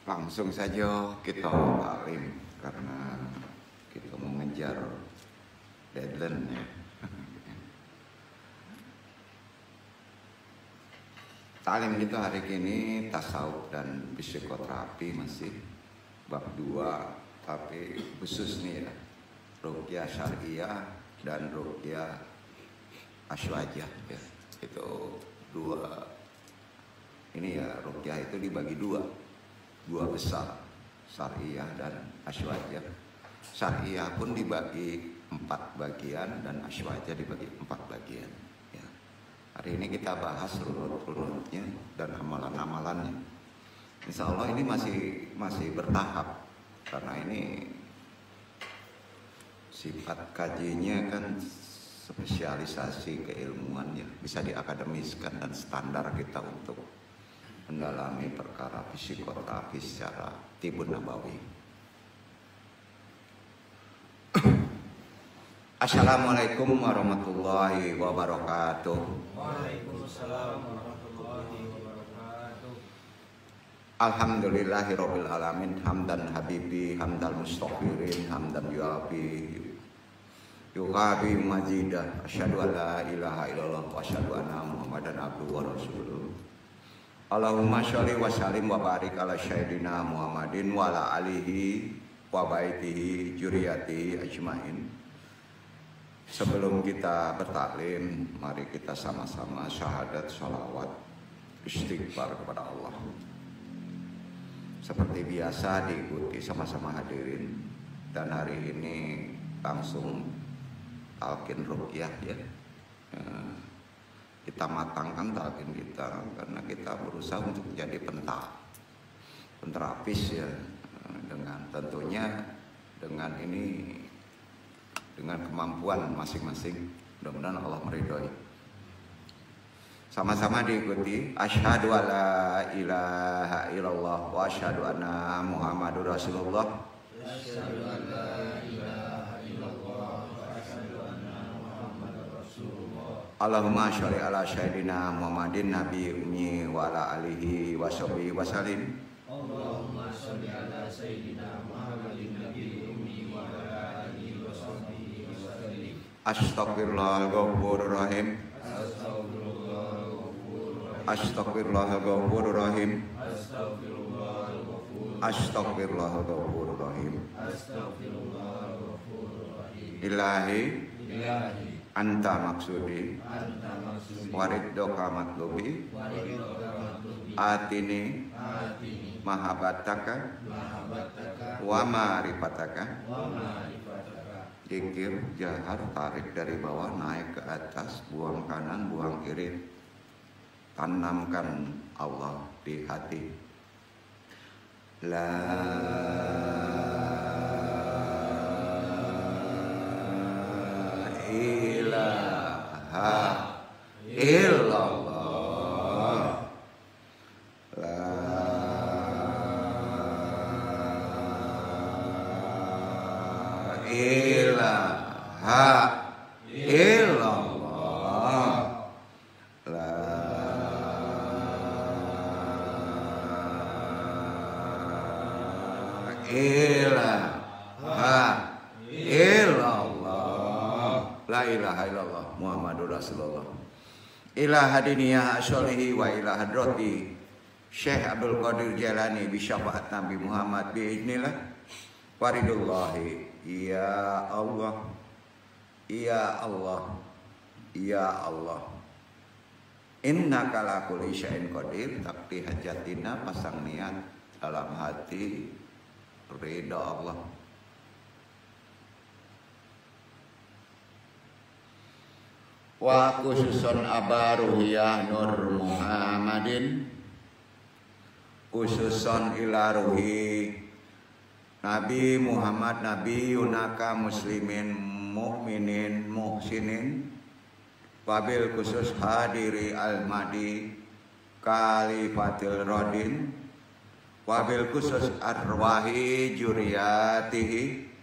Langsung saja kita taklim karena kita mengejar deadline ya. Taklim kita hari ini tasawuf dan psikoterapi masih bab 2, tapi khusus nih ya, ruqyah syariah dan ruqyah aswajah ya. Itu dua ini ya, ruqyah itu dibagi dua besar, syariah dan aswajah. Syariah pun dibagi 4 bagian dan aswajah dibagi 4 bagian ya. Hari ini kita bahas runut-runutnya dan amalan-amalannya. Insya Allah ini masih bertahap karena ini sifat kajinya kan spesialisasi keilmuan ya, bisa diakademiskan dan standar kita untuk mendalami perkara psikoterapi secara tibun nabawi. Assalamualaikum warahmatullahi wabarakatuh. Waalaikumsalam warahmatullahi wabarakatuh. Alhamdulillahirabbil alamin, hamdan habibi, hamdal mustaghfirin, hamdan yuqabi majidah. Asyhadu an la ilaha illallah wa asyhadu anna Muhammadan abduhu wa rasuluh. Allahumma sholli wa sallim wa barik ala sayyidina Muhammadin wa ala alihi wa baitihi dzurriyyatihi ajmain. Sebelum kita bertaklim, mari kita sama-sama syahadat, sholawat, istighfar kepada Allah. Seperti biasa diikuti sama-sama hadirin. Dan hari ini langsung talqin ruqyah ya. Kita matangkan talqin kita karena kita berusaha untuk menjadi penterapis ya, dengan tentunya dengan ini, dengan kemampuan masing-masing. Mudah-mudahan Allah meridhoi. Sama-sama diikuti. Asyhadu alla ilaha illallah wa asyhadu anna Muhammadur Rasulullah. Asyhadu an la ilaha illallah wa asyhadu anna Muhammadar Rasulullah. Allahumma sholli ala sayyidina Muhammadin nabi ummi wa ala alihi wa sahbihi wa sallim. Allahumma sholli ala sayyidina Muhammadin nabi ummi wa ala alihi wa sahbihi wa sallim. Astaghfirullahal ghafurur rahim. Astaghfirullahal ghafurur rahim. Astaghfirullahal ghafurur rahim. Astaghfirullahal ghafurur rahim. Ilahi Ilahi anta maksudi anta maksudi wariddoka matlubi wariddoka matlubi atini atini mahabbataka mahabbataka wa ma'rifataka. wa ma'rifataka. Zikir jahar, tarik dari bawah naik ke atas, buang kanan buang kiri, tanamkan Allah di hati. La ilaha illallah. La ilaha illallah. La ilaha illallah. La ilaha illallah Muhammadur Rasulullah. Ilaha diniyah asyolihi wa ilaha droti Syekh Abdul Qadir Jailani bi syafaat Nabi Muhammad biiznillah waridullahi. Ya Allah, ya Allah, ya Allah, innaka ala kulli syai'in qadir. Takti hajatina, pasang niat dalam hati, ridha Allah. Wa khususon abaruhiyah Nur Muhammadin, khususon ila ruhi Nabi Muhammad, Nabi Yunaka muslimin mu'minin muhsinin, wabil khusus hadiri al-madi kalifatil rodin, wabil khusus arwahi juriyatihi,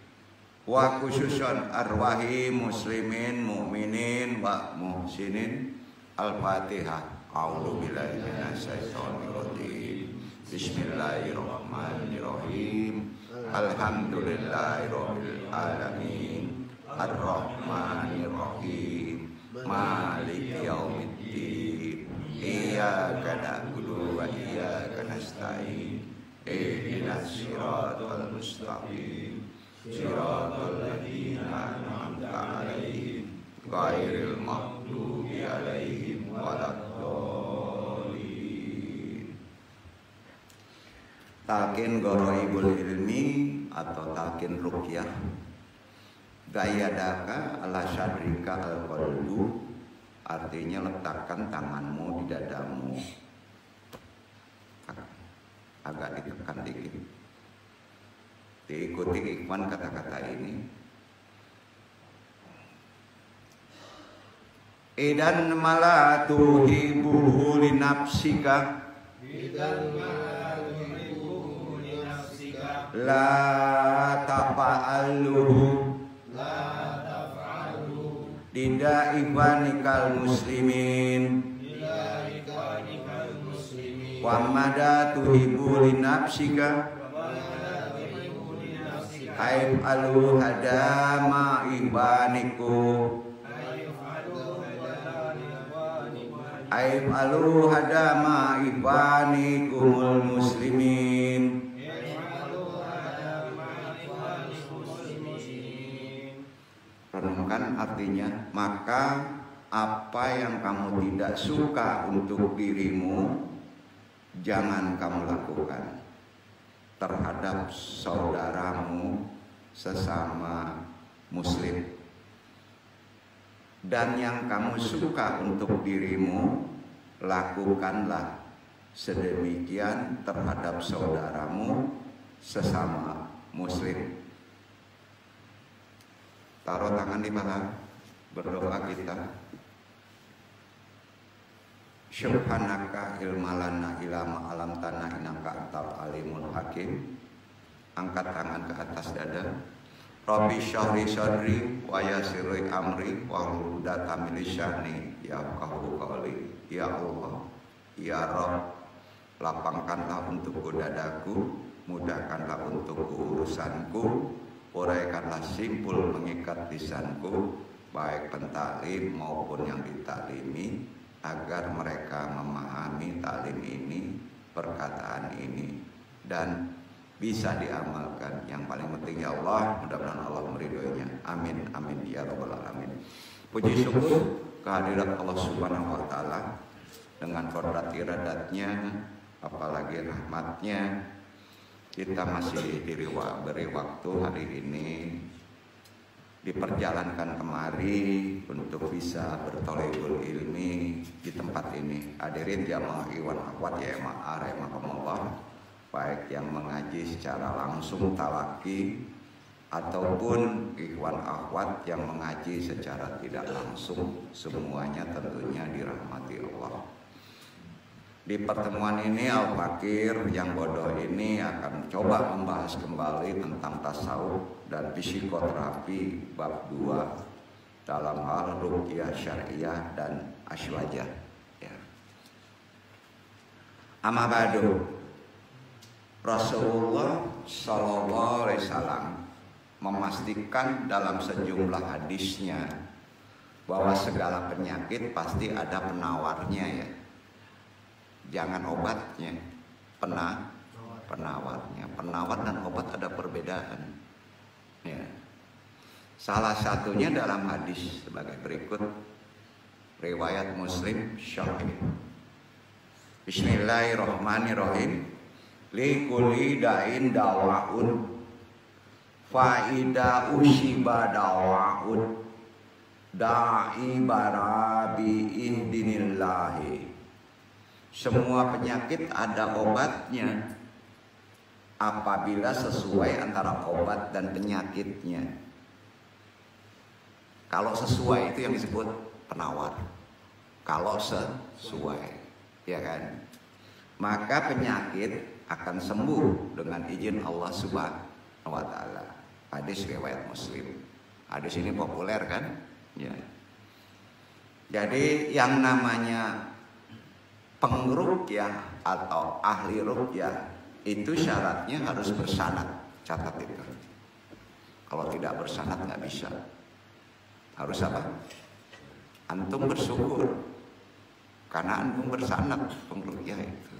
wa khususon arwahi muslimin mu'minin wa muhsinin. Al-Fatihah. A'udzu billahi minasyaitonir rajim. Bismillahirrahmanirrahim. Alhamdulillahirabbil alamin. Ar-Rahmanirrahim. Maliki yaumiddin. Iyyaka na'budu wa iyyaka nasta'in. Ihdinas siratal mustaqim. Siratal ladzina an'amta 'alaihim ghairil maghdubi 'alaihim waladdallin. Talqin Gharaibul Ilmi atau talqin ruqyah. Gayadaka ala syadrika al-qalbu, artinya letakkan tanganmu di dadamu. Agak ditekan dikit. Diikuti ikhwan kata-kata ini. Idan malatu hibuhu li nafsika. La tafa'aluhu Dida ibanikal muslimin Wa mada tuhibu li nafsika Aib alu hadama ibaniku Aib alu hadama ibanikumul muslimin. Renungkan artinya, maka apa yang kamu tidak suka untuk dirimu jangan kamu lakukan terhadap saudaramu sesama muslim, dan yang kamu suka untuk dirimu lakukanlah sedemikian terhadap saudaramu sesama muslim. Taruh tangan di paha, berdoa kita. Subhanaka ilmalana ilama alam tanah inaka antal alimul hakim. Angkat tangan ke atas dada. Rabbi syahri sadri wa yassirli amri wa hlul 'uqdatam min lisani yafqahu qawli. Ya Allah, ya Rabb, lapangkanlah untukku dadaku, mudahkanlah untukku urusanku, uraikanlah simpul mengikat lisanku, baik pentalim maupun yang ditalimi, agar mereka memahami talim ini, perkataan ini, dan bisa diamalkan. Yang paling penting ya Allah, mudah-mudahan Allah meridhoinya. Amin, amin ya rabbal alamin. Puji syukur kehadirat Allah Subhanahu wa taala dengan kodrat iradatnya, apalagi rahmatnya, kita masih beri waktu hari ini diperjalankan kemari untuk bisa bertolebul ilmi di tempat ini. Hadirin jamaah ikhwan akhwat ya rahimakumullah, baik yang mengaji secara langsung talaki ataupun ikhwan akhwat yang mengaji secara tidak langsung, semuanya tentunya dirahmati Allah. Di pertemuan ini Al-Fakir yang bodoh ini akan coba membahas kembali tentang tasawuf dan psikoterapi bab 2 dalam hal ruqyah syariah dan aswajah ya. Amma ba'du. Rasulullah sallallahu alaihi wasallam memastikan dalam sejumlah hadisnya bahwa segala penyakit pasti ada penawarnya ya. Jangan obatnya, penawarnya. Penawar dan obat ada perbedaan. Ya. Salah satunya dalam hadis sebagai berikut, riwayat Muslim Sahih. Bismillahirrahmanirrahim. Li kulli da'in dawaun fa ida usiba dawaun da'i barabi ihdinillahi. Semua penyakit ada obatnya apabila sesuai antara obat dan penyakitnya. Kalau sesuai itu yang disebut penawar. Kalau sesuai, ya kan? Maka penyakit akan sembuh dengan izin Allah Subhanahu wa taala. Hadis riwayat Muslim. Hadis ini populer kan? Ya. Jadi yang namanya pengruqyah atau ahli ruqyah itu syaratnya harus bersanad. Catat itu. Kalau tidak bersanad nggak bisa. Harus apa? Antum bersyukur karena antum bersanad pengruqyah itu.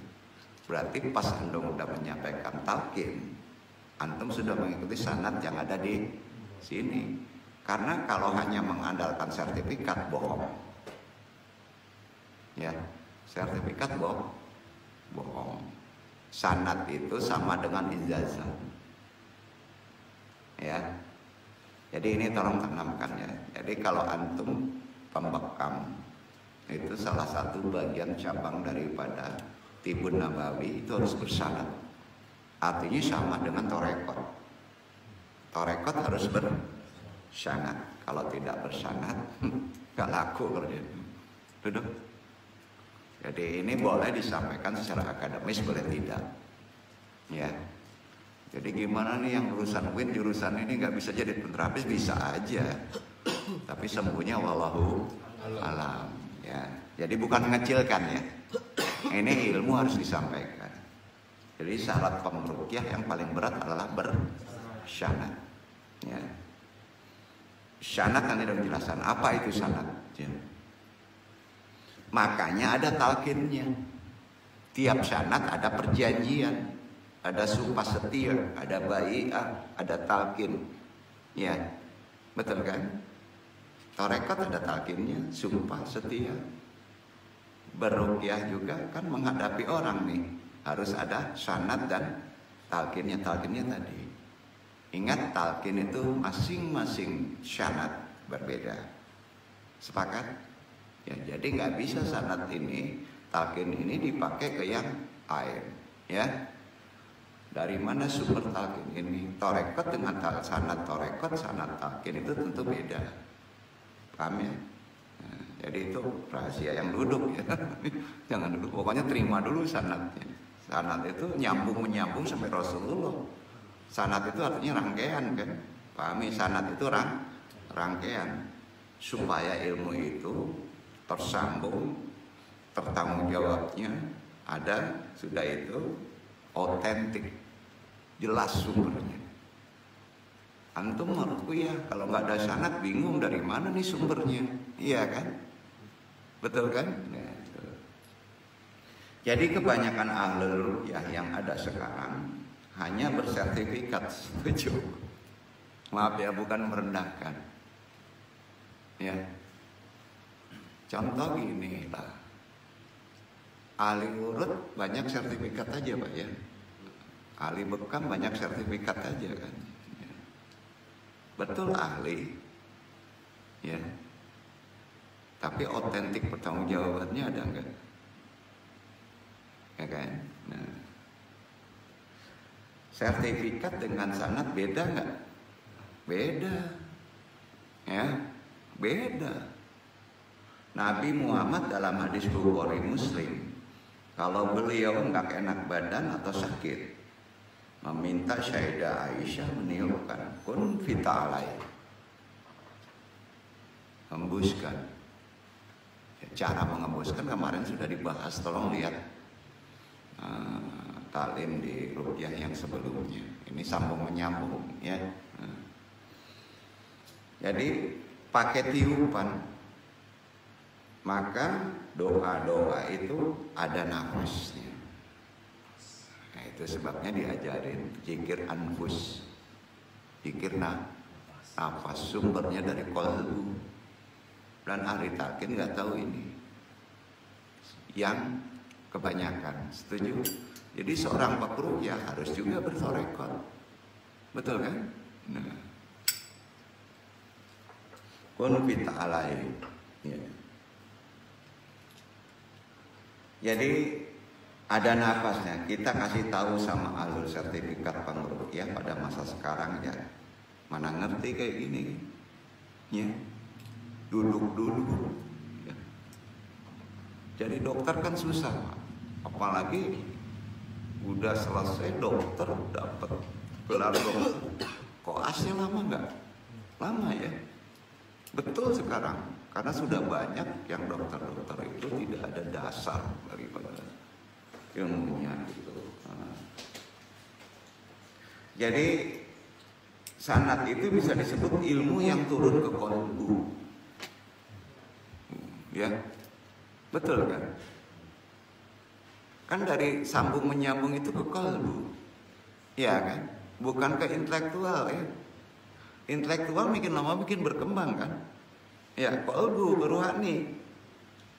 Berarti pas antum sudah menyampaikan talqin, antum sudah mengikuti sanad yang ada di sini. Karena kalau hanya mengandalkan sertifikat bohong. Ya, sertifikat bohong. Sanad itu sama dengan ijazah. Ya. Jadi ini tolong tanamkan ya. Jadi kalau antum pembekam itu salah satu bagian cabang daripada Tibun Nabawi itu harus bersanad. Artinya sama dengan torekot. Torekot harus bersanad. Kalau tidak bersanad, nggak laku kerja. Duduk. Jadi ini boleh disampaikan secara akademis, boleh tidak. Ya. Jadi gimana nih yang urusan WIN jurusan ini nggak bisa jadi terapis, bisa aja. Tapi sembuhnya wallahu alam. Ya. Jadi bukan mengecilkan ya. Ini ilmu harus disampaikan. Jadi syarat pengruqyah yang paling berat adalah bersanad. Ya. Sanad nanti dalam penjelasan apa itu sanad. Ya. Makanya ada talqinnya. Tiap sanad ada perjanjian, ada sumpah setia, ada bai'ah, ada talqin. Ya, betul kan? Tarekat ada talqinnya, sumpah setia. Beruqyah juga kan menghadapi orang nih, harus ada sanad dan talqinnya. Talqinnya tadi, ingat talqin itu masing-masing sanad berbeda. Sepakat? Ya, jadi nggak bisa sanad ini, talqin ini dipakai ke yang lain, ya. Dari mana sumber talqin ini? Torekot dengan sanad torekot, sanad talqin itu tentu beda. Paham ya? Nah, jadi itu rahasia yang duduk ya. Jangan duduk, pokoknya terima dulu sanadnya. Sanad itu menyambung sampai Rasulullah. Sanad itu artinya rangkaian kan? Pahami, sanad itu rangkaian supaya ilmu itu tersambung, tertanggung jawabnya ada, sudah itu otentik, jelas sumbernya. Antum meruqyah kalau nggak ada sanad bingung dari mana nih sumbernya, iya kan? Betul kan? Nah, jadi kebanyakan ahli ruqyah yang ada sekarang hanya bersertifikat, setuju? Maaf ya, bukan merendahkan. Ya. Contoh gini lah, ahli urut banyak sertifikat aja Pak ya, ahli bekam banyak sertifikat aja kan, ya. Betul ahli, ya, tapi otentik pertanggungjawabannya ada enggak? Ya kan? Nah, sertifikat dengan sanad beda enggak? Beda, ya, beda. Nabi Muhammad dalam hadis Bukhari Muslim, kalau beliau nggak enak badan atau sakit, meminta Sayyidah Aisyah meniupkan kun fita alai, hembuskan. Ya, cara mengembuskan kemarin sudah dibahas, tolong lihat talim di ruqyah yang sebelumnya. Ini sambung menyambung ya. Jadi pakai tiupan. Maka doa-doa itu ada nafasnya. Nah, itu sebabnya diajarin zikir anfus, zikir nafas, sumbernya dari qalbu. Dan ahli talqin nggak tahu ini, yang kebanyakan setuju. Jadi seorang pengruqyah harus juga bertorekot, betul kan? Nah, kun fita alai. Ya. Jadi ada nafasnya. Kita kasih tahu sama alur sertifikat pengruqyah pada masa sekarang ya. Mana ngerti kayak gini? Ya. Duduk dulu. Ya. Jadi dokter kan susah, apalagi udah selesai dokter dapat gelar dokter. Koasnya lama nggak? Lama ya. Betul sekarang. Karena sudah banyak yang dokter-dokter itu tidak ada dasar daripada ilmunya gitu. Jadi sanad itu bisa disebut ilmu yang turun ke kolbu. Ya, betul kan? Kan dari sambung menyambung itu ke kolbu, ya kan? Bukan ke intelektual ya. Intelektual makin lama makin berkembang kan? Ya, kolbu, rohani.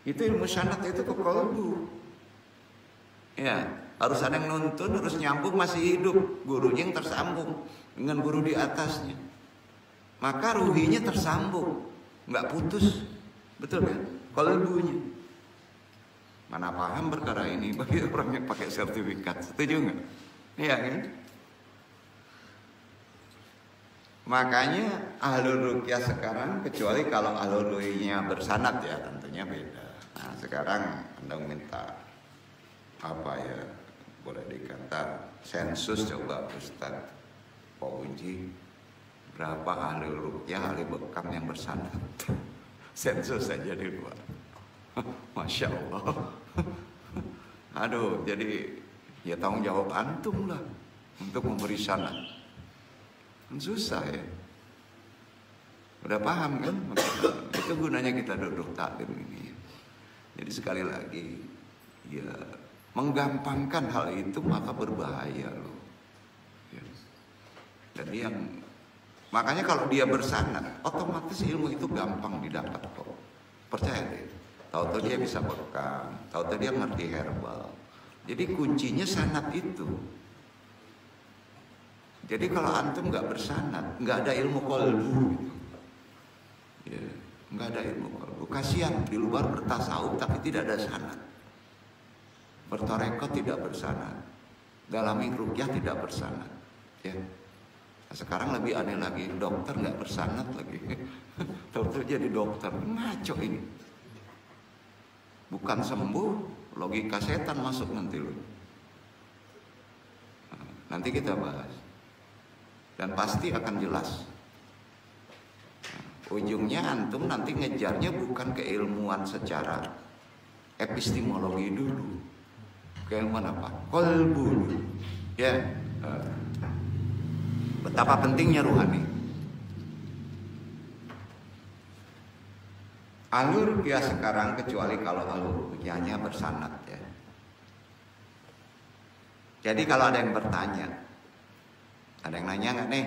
Itu ilmu sanad itu ke kolbu. Ya, harus ada yang nuntun, harus nyambung, masih hidup. Gurunya yang tersambung dengan guru di atasnya. Maka ruhinya tersambung, nggak putus. Betul kan? Kolbunya. Mana paham perkara ini bagi orang yang pakai sertifikat. Setuju nggak? Iya kan? Makanya ahlul ruqyah sekarang, kecuali kalau ahlul ruqyahnya bersanad ya tentunya beda. Nah sekarang Anda minta apa ya, boleh dikata sensus coba Ustaz Pauji, berapa ahli ruqyah, ahli bekam yang bersanad. Sensus saja di luar. Masya Allah. Aduh, jadi ya tanggung jawab antum lah untuk memberi sanad. Kan susah ya. Udah paham kan? Itu gunanya kita duduk taklim ini. Jadi sekali lagi, ya menggampangkan hal itu maka berbahaya loh. Ya. Jadi yang makanya kalau dia bersanad, otomatis ilmu itu gampang didapat kok. Percaya deh. Tahu-tahu dia bisa bekam, tahu-tahu dia ngerti herbal. Jadi kuncinya sanad itu. Jadi kalau antum nggak bersanad, nggak ada ilmu kolbu. Ya, nggak ada ilmu kolbu. Kasihan di luar bertasawuf tapi tidak ada sanad. Bertarekat tidak bersanad, dalam ruqyah tidak bersanad. Ya. Nah, sekarang lebih aneh lagi, dokter nggak bersanad lagi. Tahu-tahu jadi dokter, ngaco ini. Bukan sembuh, logika setan masuk nanti loh. Nah, nanti kita bahas. Dan pasti akan jelas. Nah, ujungnya antum nanti ngejarnya bukan keilmuan secara epistemologi dulu. Keilmuan apa? Kolbu dulu. Ya. Betapa pentingnya ruhani. Alur ruqyah sekarang, kecuali kalau alur ruqyahnya bersanad ya. Jadi kalau ada yang bertanya, ada yang nanya nggak nih,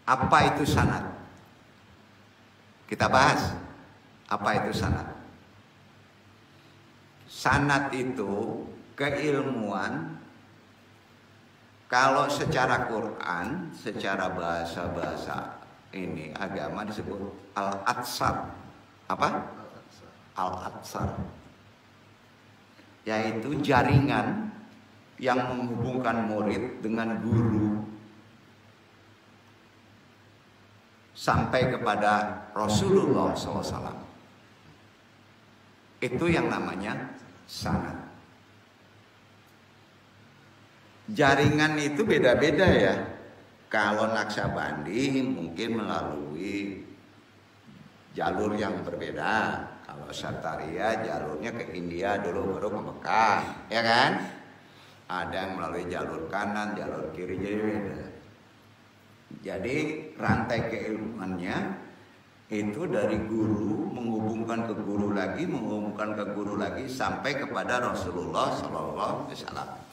apa itu sanad? Kita bahas apa itu sanad. Sanad itu keilmuan. Kalau secara Quran, secara bahasa ini agama disebut al-atsar. Apa? Al-atsar. Yaitu jaringan yang menghubungkan murid dengan guru sampai kepada Rasulullah SAW. Itu yang namanya sanad. Jaringan itu beda-beda ya. Kalau Naksabandi mungkin melalui jalur yang berbeda. Kalau Sataria jalurnya ke India dulu baru ke Mekah, ya kan? Ada yang melalui jalur kanan, jalur kiri, jadi beda. Jadi rantai keilmuannya itu dari guru menghubungkan ke guru lagi, menghubungkan ke guru lagi sampai kepada Rasulullah SAW.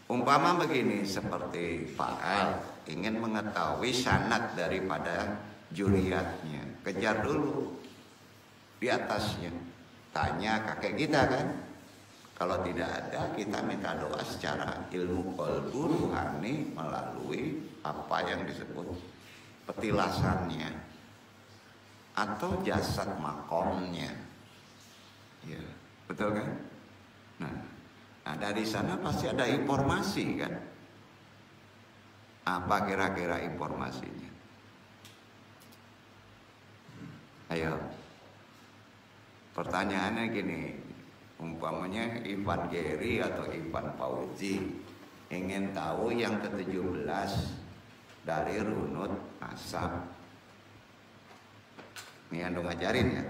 Umpama begini, seperti fa'al ingin mengetahui sanad daripada juriyatnya, kejar dulu di atasnya, tanya kakek kita kan. Kalau tidak ada, kita minta doa secara ilmu qalbu ruhani melalui apa yang disebut petilasannya atau jasad makomnya, ya betul kan? Nah, dari sana pasti ada informasi kan? Apa kira-kira informasinya? Ayo. Pertanyaannya gini, umpamanya Ivan Geri atau Ivan Fauzi ingin tahu yang ke-17 dari runut asap. Ini Anda ngajarin ya.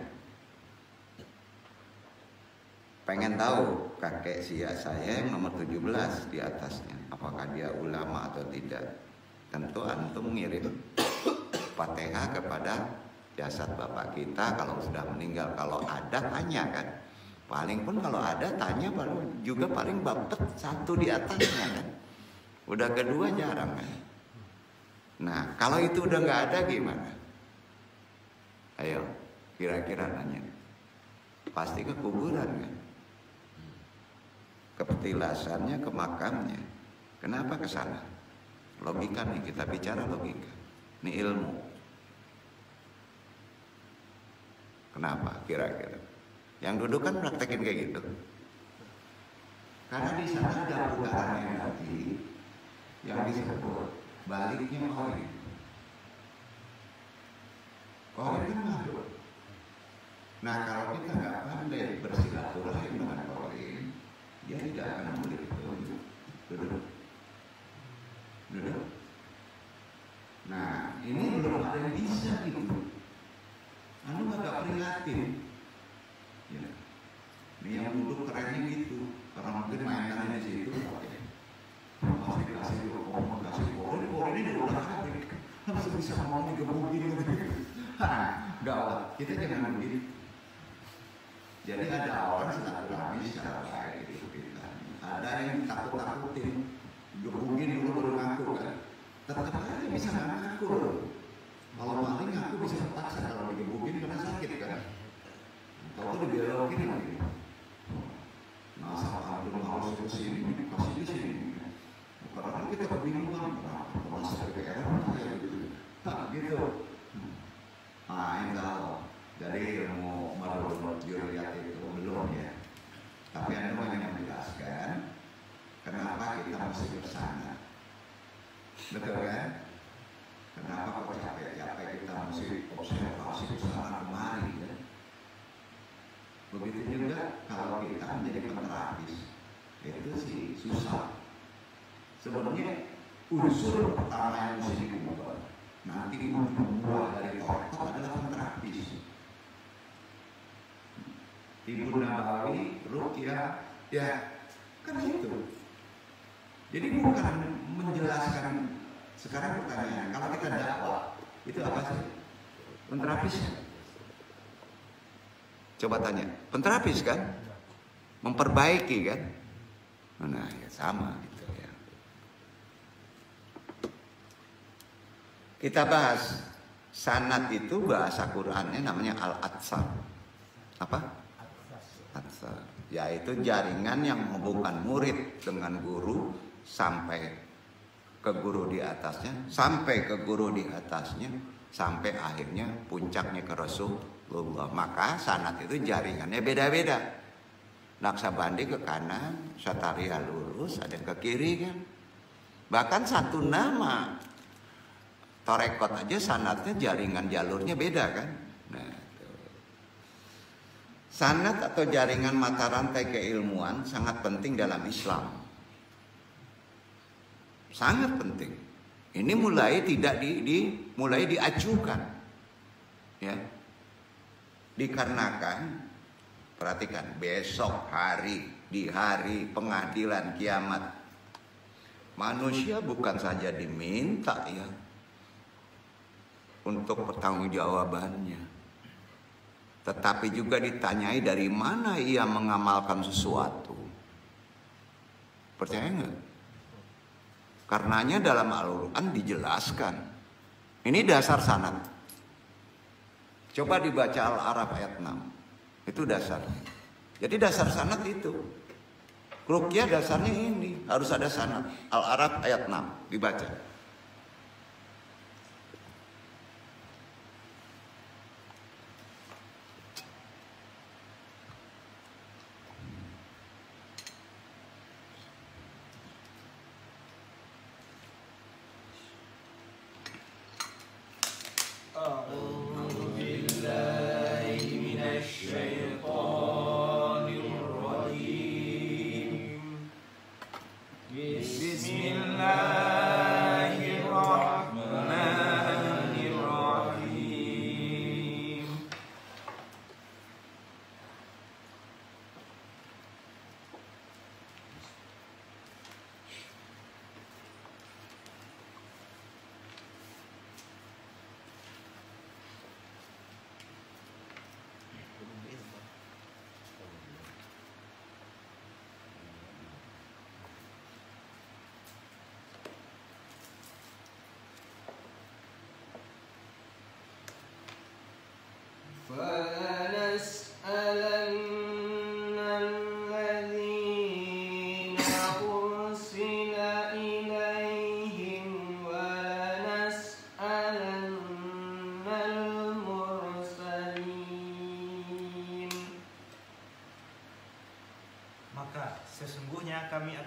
pengen tahu kakek saya yang nomor 17 di atasnya, apakah dia ulama atau tidak. Tentu antum ngirim Fatihah kepada jasad bapak kita kalau sudah meninggal. Kalau ada tanya kan, paling pun kalau ada tanya baru juga paling bapet satu di atasnya kan. Udah kedua jarang kan. Nah kalau itu udah nggak ada gimana? Ayo kira-kira nanya. Pasti ke kuburan kan, ke petilasannya, ke makamnya. Kenapa ke sana? Logika nih, kita bicara logika. Ini ilmu. Kenapa kira-kira? Yang duduk kan praktekin kayak gitu. Karena di sana ada putaran energi yang disebut baliknya koin. Koin kan makhluk. Nah kalau kita nggak pandai bersilaturahim dengan koin, dia tidak akan memberi petunjuk. Duduk. Nah ini belum ada yang bisa gitu. Anu agak prihatin. Ya. Ini yang duduk kerennya gitu. Karena mungkin mainannya di situ. Kasih ngomong, kasih koin ini udah habis. Langsung bisa ngomong digebukin gitu. Gawat. Kita jangan begitu. Jadi ada orang silaturahmi secara baik gitu kita. Ada yang takut-takutin, gebukin dulu baru ngaku kan. Tetap aja bisa ngaku loh. Kalau paling ngaku bisa terpaksa kalau digebukin karena sakit kan. Kalau dibelokin lagi. Nah saat antum harus ke sini, kasih di sini. Karena kita kebingungan, masuk ke era kayak gitu. Tak gitu. Nah ini tahu. Jadi ilmu menurut Juriyat itu belum ya. Tapi Anda hanya menjelaskan kenapa kita mesti bersana. Betul kan? Kenapa kok capek-capek kita mesti observasi bersama kemari ya? Begitu juga kalau kita menjadi penerapis, itu sih susah. Sebenarnya unsur pertama yang mesti diubah. Nanti buah dari otot adalah penerapis. Ibu Nabawi, Ruqyah, ya kan itu. Jadi bukan menjelaskan. Sekarang pertanyaan, kalau kita dakwah itu apa sih? Penterapis? Coba tanya, penterapis kan? Memperbaiki kan? Nah ya sama gitu ya. Kita bahas sanad itu bahasa Qurannya namanya al-atsar. Apa? Yaitu jaringan yang menghubungkan murid dengan guru sampai ke guru di atasnya, sampai ke guru di atasnya, sampai akhirnya puncaknya ke Rasulullah. Maka sanad itu jaringannya beda-beda. Naksabandi ke kanan, Syataria lurus, ada yang ke kiri kan. Bahkan satu nama Torekot aja sanadnya jaringan jalurnya beda kan. Nah, sanad atau jaringan mata rantai keilmuan sangat penting dalam Islam. Sangat penting. Ini mulai tidak mulai diajukan. Ya. Dikarenakan perhatikan besok di hari pengadilan kiamat manusia bukan saja diminta ya untuk pertanggungjawabannya, tetapi juga ditanyai dari mana ia mengamalkan sesuatu. Percaya nggak? Karenanya dalam Al-Quran dijelaskan. Ini dasar sanad. Coba dibaca Al-Araf ayat 6. Itu dasarnya. Jadi dasar sanad itu. Ruqyah dasarnya ini. Harus ada sanad. Al-Araf ayat 6. Dibaca.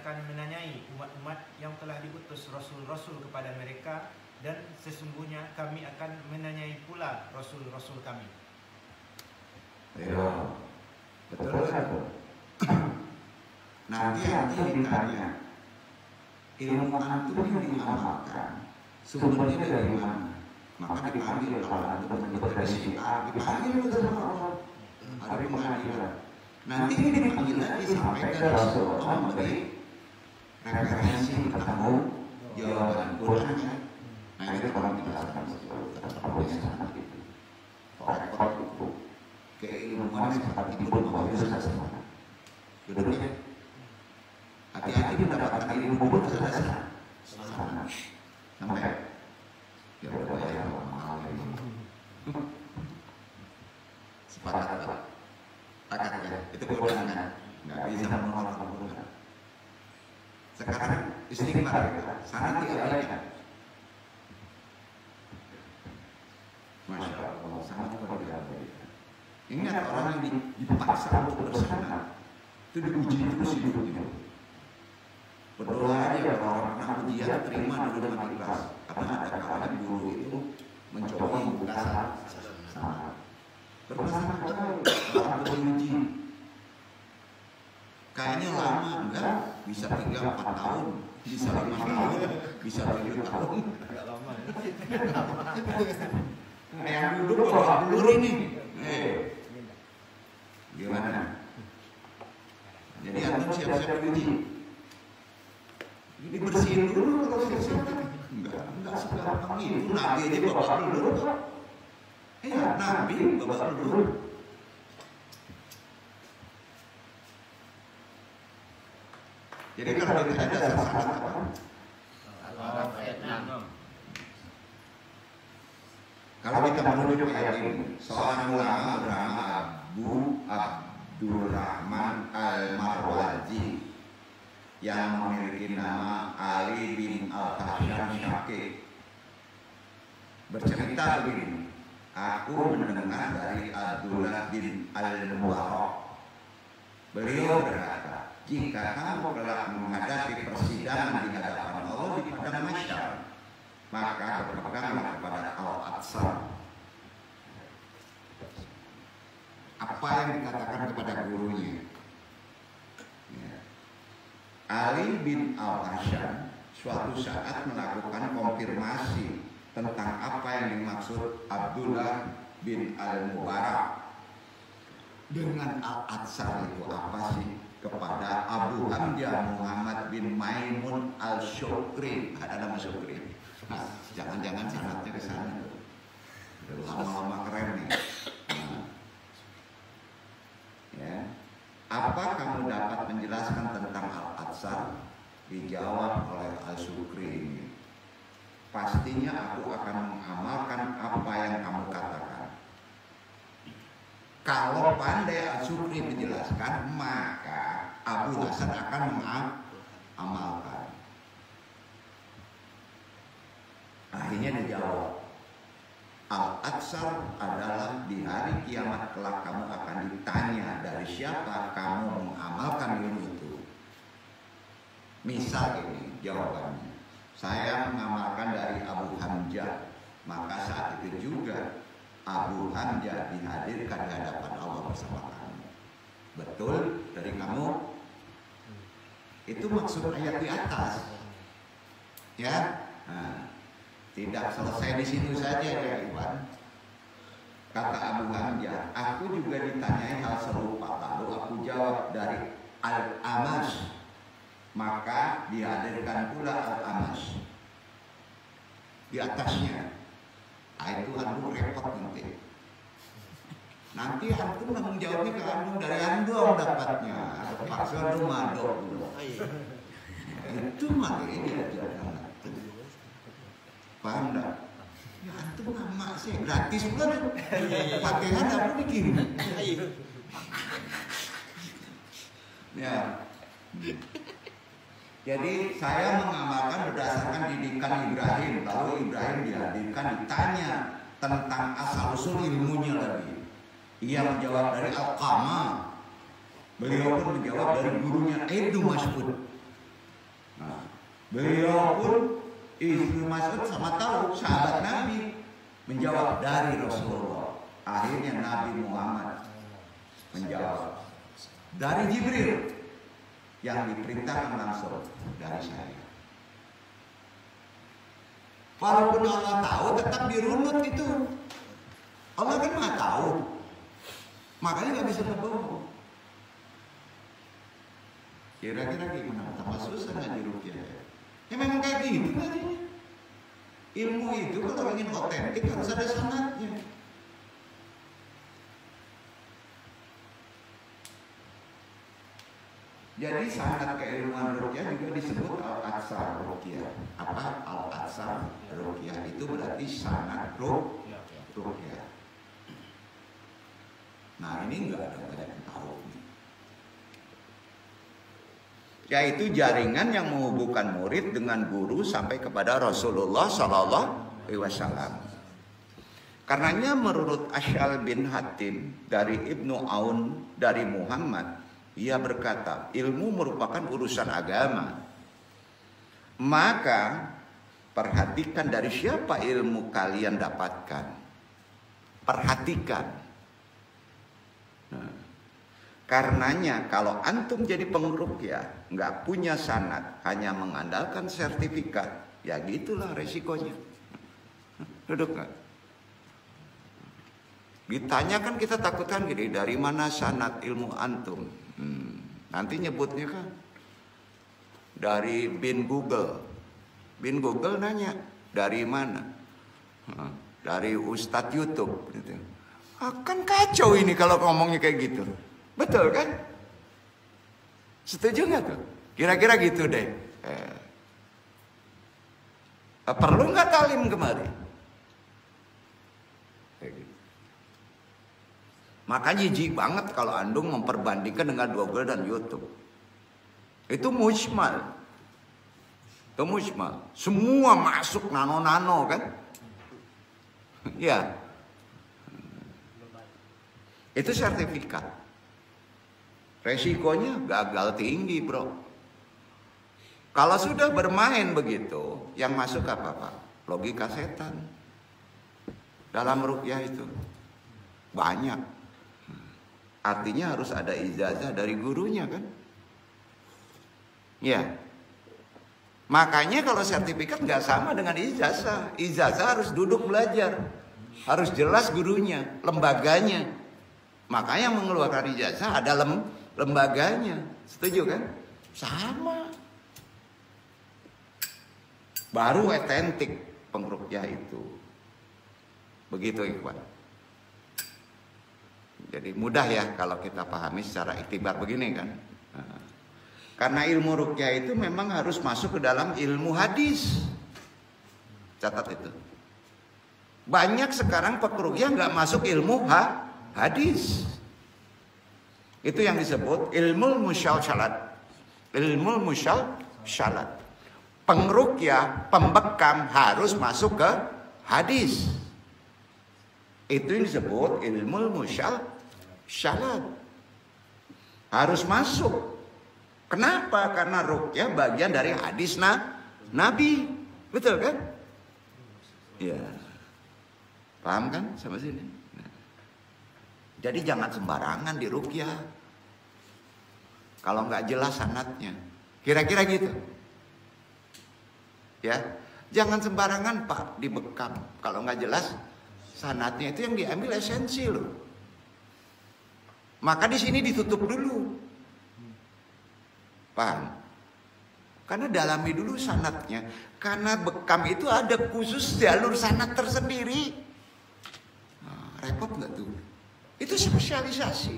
akan menanyai umat-umat yang telah diutus rasul-rasul kepada mereka, dan sesungguhnya kami akan menanyai pula rasul-rasul kami. Ayo, betul kan? Nanti ditanya, ilmu antum yang diamalkan sumbernya dari mana? Maka dipanggil kalau antum menyebut dari si A, dipanggil sama Allah hari pengadilan. Nanti ini dipanggil lagi sampai ke Rasulullah memberi referensi ketemu jawaban Quran. Nah itu kalau dijelaskan seperti itu. Rekod itu keilmuan seperti itu bahwa itu sesama. Duduknya. Hati-hati mendapatkan ilmu pun sesama. Sampai ya udah ya mau ini. Sepakat Pak. Sepakat ya. Itu Quran kan. Nggak bisa menolak Quran. Sekarang istighfar kita sangat diabaikan. Masya Allah, sangat diabaikan. Ingat orang yang dipaksa untuk bersenang itu diuji terus hidupnya. Berdoa aja kalau orang kena ujian terima dulu dengan ikhlas. Karena ada kalanya guru itu mencoba membuka salah. Bermasalah orang beruji. Kayaknya lama enggak, bisa 3-4 tahun, bisa 5 tahun, bisa 7 tahun. Agak lama ya. Yang duduk bawa belur ini. Gimana? Jadi antum siap-siap uji. Ini bersihin dulu kalau siap-siap. Enggak segampang itu. Nabi aja bawa belur. Nabi bawa belur. Jadi kalau kita ada dasar apa? Kalau kita menuju ayat ini, seorang ulama bernama Abu Abdurrahman Al-Marwazi yang memiliki nama Ali bin Al-Hasham Syakir bercerita begini, aku mendengar dari Abdullah bin Al-Mubarak. Beliau berkata, jika kamu kelak menghadapi persidangan di hadapan Allah di padang mahsyar, maka berpeganglah kepada Al-Aqsa. Apa yang dikatakan kepada gurunya? Ya. Ali bin Al-Hasham suatu saat melakukan konfirmasi tentang apa yang dimaksud Abdullah bin Al-Mubarak dengan Al-Aqsa itu apa sih, kepada Abu Hamzah Muhammad bin Maimun Al-Syukri. Ada nama Syukri. Nah, jangan-jangan sanadnya ke sana. Lama-lama keren nih. Nah. Ya. Apa kamu dapat menjelaskan tentang Al-Aqsa? Dijawab oleh Al-Syukri ini. Pastinya aku akan mengamalkan apa yang kamu katakan. Kalau pandai Al-Syukri menjelaskan, maka Abu Hasan akan mengamalkan. Akhirnya dijawab, Al-Aqsa adalah di hari kiamat kelak kamu akan ditanya dari siapa kamu mengamalkan ilmu itu. Misal ini jawabannya, saya mengamalkan dari Abu Hamzah, maka saat itu juga Abu Hamzah dihadirkan di hadapan Allah bersama kamu. Betul dari kamu? Itu maksud ayat di atas. Ya. Nah, tidak selesai di situ saja ya Iwan. Kata Abu Hamzah, aku juga ditanyai hal serupa, lalu aku jawab dari Al-Amash, maka dihadirkan pula Al-Amash di atasnya. Itu antum repot nanti. Nanti antum nanggung jawabnya ke antum, dari antum dapatnya. Paksa antum madok dulu. Itu materi dia jangan. Paham enggak? Ya antum ngamak sih gratis pula. Pakaian apa bikin? Ya. Jadi saya mengamalkan berdasarkan didikan Ibrahim. Lalu Ibrahim dihadirkan, ditanya tentang asal-usul ilmunya lagi. Ia menjawab dari Al-Qamah. Beliau pun menjawab dari gurunya Ibnu Mas'ud. Beliau pun Ibnu Mas'ud sama tahu sahabat Nabi menjawab dari Rasulullah. Akhirnya Nabi Muhammad menjawab dari Jibril yang diperintahkan langsung dari saya. Walaupun Allah tahu tetap dirunut itu. Allah kan nggak tahu, makanya nggak bisa berbohong. Kira-kira gimana? Tambah susah nggak di ruqyah? Ya memang kayak gitu tadinya. Ilmu itu kalau ingin otentik harus ada sanadnya. Jadi sanad keilmuan ruqyah juga disebut al-atsar ruqyah. Apa al-atsar ruqyah? Itu berarti sanad ruqyah. Nah ini nggak ada banyak yang tahu. Yaitu jaringan yang menghubungkan murid dengan guru sampai kepada Rasulullah Sallallahu Alaihi Wasallam. Karenanya menurut Ash'al bin Hatim dari Ibnu Aun dari Muhammad, ia berkata, ilmu merupakan urusan agama. Maka perhatikan dari siapa ilmu kalian dapatkan. Perhatikan. Nah, karenanya kalau antum jadi pengruqyah nggak punya sanad, hanya mengandalkan sertifikat, ya gitulah resikonya. Duduk nggak? Ditanyakan kita takutkan gini, dari mana sanad ilmu antum? Nanti nyebutnya kan dari bin Google. Bin Google nanya dari mana? Dari Ustadz YouTube. Gitu. Akan kacau ini kalau ngomongnya kayak gitu. Betul kan? Setuju nggak tuh? Kira-kira gitu deh. Perlu nggak talim kemari? Makanya jijik banget kalau andung memperbandingkan dengan Google dan YouTube. Itu mujmal. Itu mujmal. Semua masuk nano-nano kan? Ya. Itu sertifikat. Resikonya gagal tinggi, bro. Kalau sudah bermain begitu, yang masuk apa, Pak? Logika setan. Dalam ruqyah itu banyak. Artinya harus ada ijazah dari gurunya kan? Ya. Makanya kalau sertifikat nggak sama dengan ijazah. Ijazah harus duduk belajar. Harus jelas gurunya, lembaganya. Makanya mengeluarkan ijazah ada lembaganya. Setuju kan? Sama. Baru otentik pengruqyah itu. Begitu ikhwan. Jadi mudah ya kalau kita pahami secara iktibar begini kan. Karena ilmu ruqyah itu memang harus masuk ke dalam ilmu hadis. Catat itu. Banyak sekarang peruqyah nggak masuk ilmu hadis. Itu yang disebut ilmu musyalsyalat. Ilmu musyalsyalat. Pengruqyah, pembekam harus masuk ke hadis. Itu yang disebut ilmu musyalsyalat. Harus masuk. Kenapa? Karena ruqyah bagian dari hadis Nabi. Betul kan? Ya. Paham kan sama sini? Nah. Jadi jangan sembarangan di ruqyah. Kalau nggak jelas sanadnya. Kira-kira gitu. Ya. Jangan sembarangan Pak dibekam. Kalau nggak jelas sanadnya, itu yang diambil esensi loh. Maka di sini ditutup dulu. Paham? Karena dalami dulu sanadnya. Karena bekam itu ada khusus jalur sanad tersendiri. Nah, repot nggak tuh? Itu spesialisasi.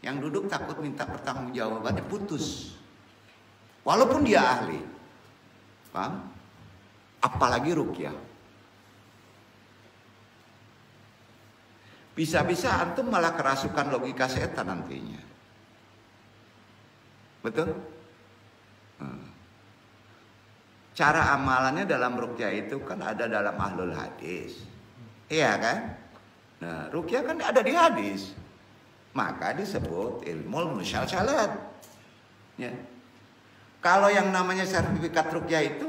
Yang duduk takut minta pertanggungjawabannya putus. Walaupun dia ahli. Paham? Apalagi ruqyah. Bisa-bisa antum malah kerasukan logika setan nantinya. Betul? Cara amalannya dalam ruqyah itu kan ada dalam ahlul hadis. Iya kan? Nah, ruqyah kan ada di hadis. Maka disebut ilmu musyalsyalat. Ya. Kalau yang namanya sertifikat ruqyah itu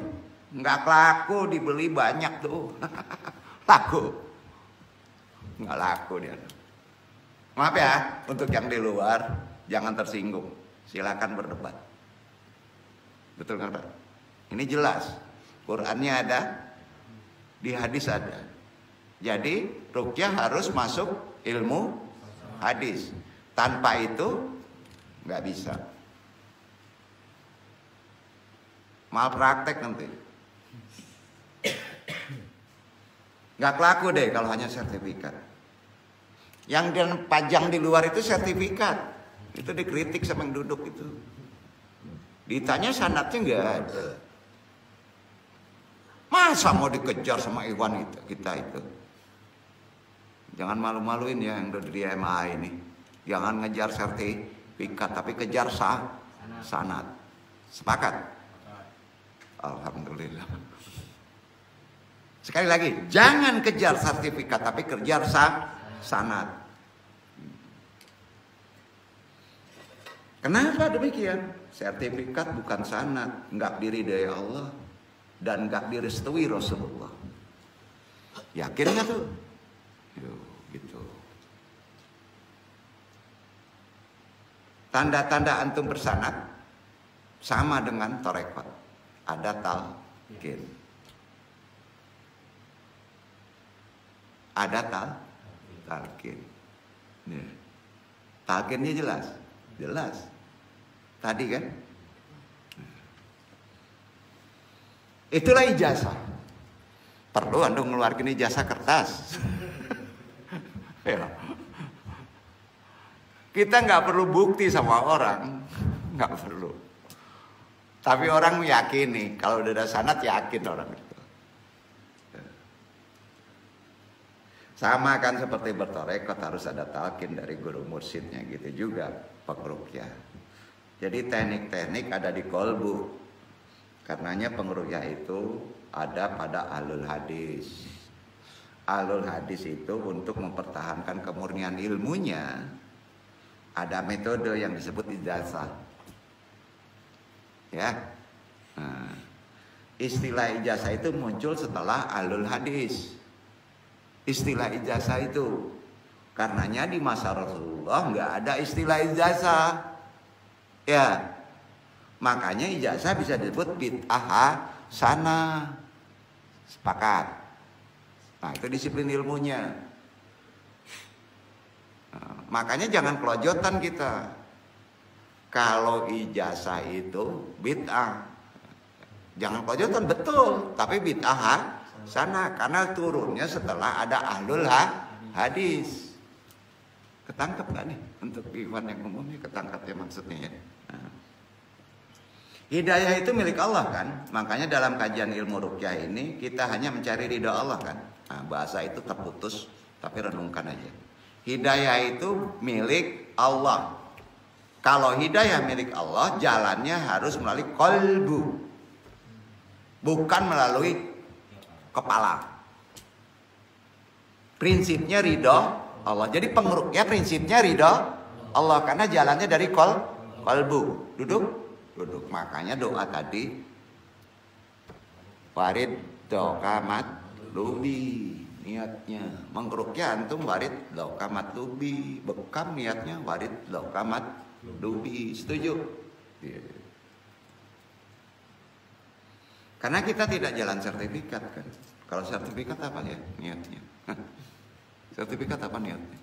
nggak laku, dibeli banyak tuh. Laku. Nggak laku dia. Maaf ya, untuk yang di luar jangan tersinggung. Silakan berdebat. Betul kan Pak? Ini jelas. Qurannya ada, di hadis ada. Jadi ruqyah harus masuk ilmu hadis. Tanpa itu nggak bisa. Malpraktek nanti. Nggak laku deh kalau hanya sertifikat. Yang dan pajang di luar itu sertifikat. Itu dikritik sama yang duduk itu. Ditanya sanadnya nggak ada. Masa mau dikejar sama Iwan itu, kita itu. Jangan malu-maluin ya yang dari MA ini. Jangan ngejar sertifikat, tapi kejar sanad. Sepakat? Alhamdulillah. Sekali lagi, jangan kejar sertifikat, tapi kejar sanad. Kenapa demikian? Sertifikat bukan sanad, nggak diridai Allah dan nggak direstui Rasulullah. Yakin nggak tuh? Gitu. Tanda-tanda antum bersanad sama dengan torekot. Ada talqin. Ada talqin. Talqinnya jelas. Jelas. Tadi kan? Itulah ijazah. Perlu antum ngeluarin ijazah kertas. Kita nggak perlu bukti sama orang, nggak perlu. Tapi orang meyakini, kalau udah ada sanad yakin orang itu. Sama kan seperti bertorekot harus ada talqin dari guru mursyidnya gitu juga pengruqyah. Jadi teknik-teknik ada di kolbu. Karenanya pengruqyah itu ada pada ahlul hadis. Ahlul hadis itu untuk mempertahankan kemurnian ilmunya ada metode yang disebut ijazah. Ya, nah, istilah ijazah itu muncul setelah ahlul hadis. Istilah ijazah itu, karenanya di masa Rasulullah nggak ada istilah ijazah. Ya, makanya ijazah bisa disebut bid'ah hasanah. Sepakat. Nah, itu disiplin ilmunya. Nah, makanya jangan kelojotan kita. Kalau ijazah itu bid'ah, jangan kelojotan, betul, tapi bid'ah sana karena turunnya setelah ada ahlul hadis. Ketangkep nggak nih untuk Iwan yang umumnya? Ketangkep ya maksudnya ya. Nah. Hidayah itu milik Allah kan, makanya dalam kajian ilmu ruqyah ini kita hanya mencari ridha Allah kan. Nah, bahasa itu terputus, tapi renungkan aja. Hidayah itu milik Allah. Kalau hidayah milik Allah, jalannya harus melalui kolbu, bukan melalui kepala. Prinsipnya ridho Allah. Jadi pengruqyah prinsipnya ridho Allah karena jalannya dari kolbu. Duduk. Makanya doa tadi warid doa matlubi, niatnya mengruqyah antum warid doa matlubi, bekam niatnya warid doa matlubi. Setuju? Karena kita tidak jalan sertifikat kan. Kalau sertifikat apa ya niatnya? Sertifikat apa niatnya?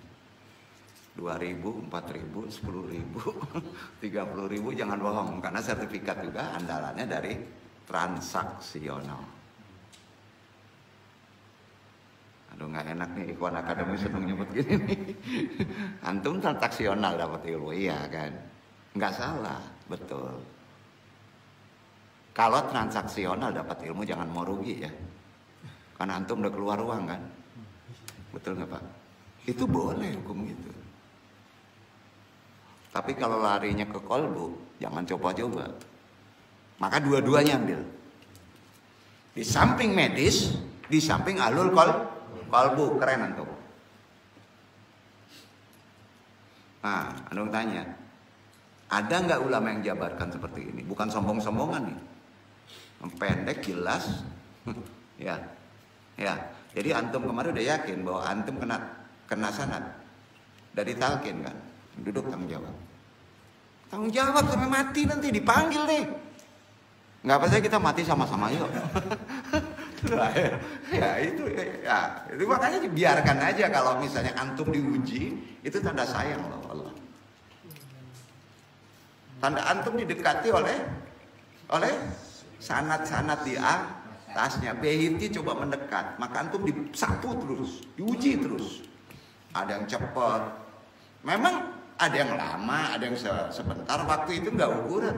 2.000, 4.000, 10.000, 30.000, jangan bohong. Karena sertifikat juga andalannya dari transaksional. Aduh nggak enak nih, Ikhwan Akademi seneng nyebut gini nih. Antum transaksional dapat ilmu, iya kan? Nggak salah, betul. Kalau transaksional dapat ilmu jangan mau rugi ya. Karena antum udah keluar uang kan? Betul nggak Pak? Itu boleh hukum itu. Tapi kalau larinya ke kolbu, jangan coba-coba. Maka dua-duanya ambil. Di samping medis, di samping alul kolbu, keren antum. Nah, antum tanya, Ada nggak ulama yang jabarkan seperti ini? Bukan sombong-sombongan nih. Pendek, jelas. Ya. Jadi antum kemarin udah yakin bahwa antum kena sanad dari talqin kan? Duduk tanggung jawab. Tanggung jawab sampai mati, nanti dipanggil nih. Nggak apa-apa kita mati sama-sama yuk. Itu makanya biarkan aja kalau misalnya antum diuji, itu tanda sayang loh Allah. Tanda antum didekati oleh sanad-sanad di atasnya. Behiti coba mendekat, maka antum disapu terus, diuji terus. Ada yang cepat, memang ada yang lama, ada yang sebentar. Waktu itu nggak ukuran.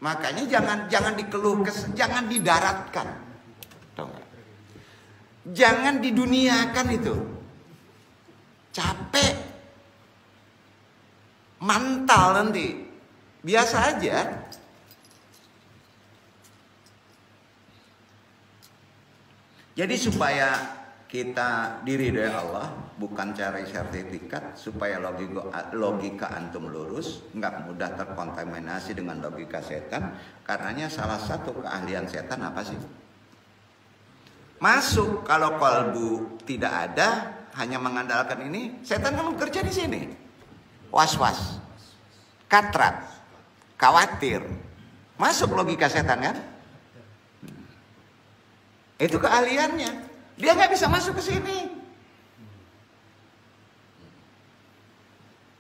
Makanya jangan dikeluh, jangan didaratkan, jangan diduniakan itu. Capek, mantal nanti. Biasa aja. Jadi supaya kita diridhoi Allah, bukan cari sertifikat, supaya logika antum lurus, nggak mudah terkontaminasi dengan logika setan. Karenanya salah satu keahlian setan apa sih? Masuk. Kalau kalbu tidak ada, hanya mengandalkan ini, setan kan bekerja di sini. Was-was, katrat, khawatir. Masuk logika setan kan? Itu keahliannya. Dia nggak bisa masuk ke sini.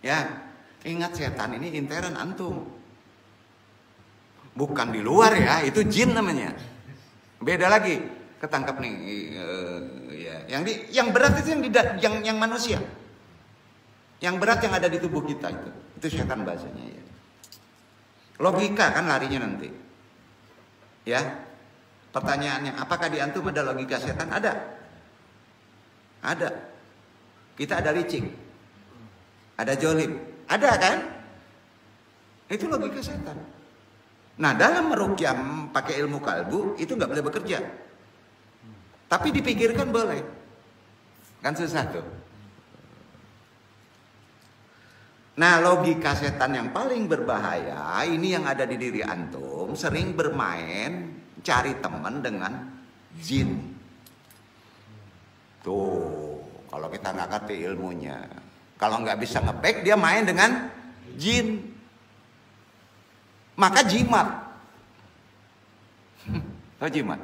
Ya, ingat setan ini intern antum. Bukan di luar ya, itu jin namanya. Beda lagi, ketangkap nih. Yang berat itu yang manusia. Yang berat yang ada di tubuh kita itu setan bahasanya ya. Logika kan larinya nanti. Ya. Pertanyaannya, apakah di antum ada logika setan? Ada. Kita ada licik. Ada jolim. Ada kan? Itu logika setan. Nah, dalam meruqyah pakai ilmu kalbu, itu nggak boleh bekerja. Tapi dipikirkan boleh. Kan susah tuh. Nah, logika setan yang paling berbahaya, ini yang ada di diri antum, sering bermain cari teman dengan jin. Tuh, kalau kita nggak ngerti ilmunya, kalau nggak bisa ngeback, dia main dengan jin. Maka jimat. Tahu jimat?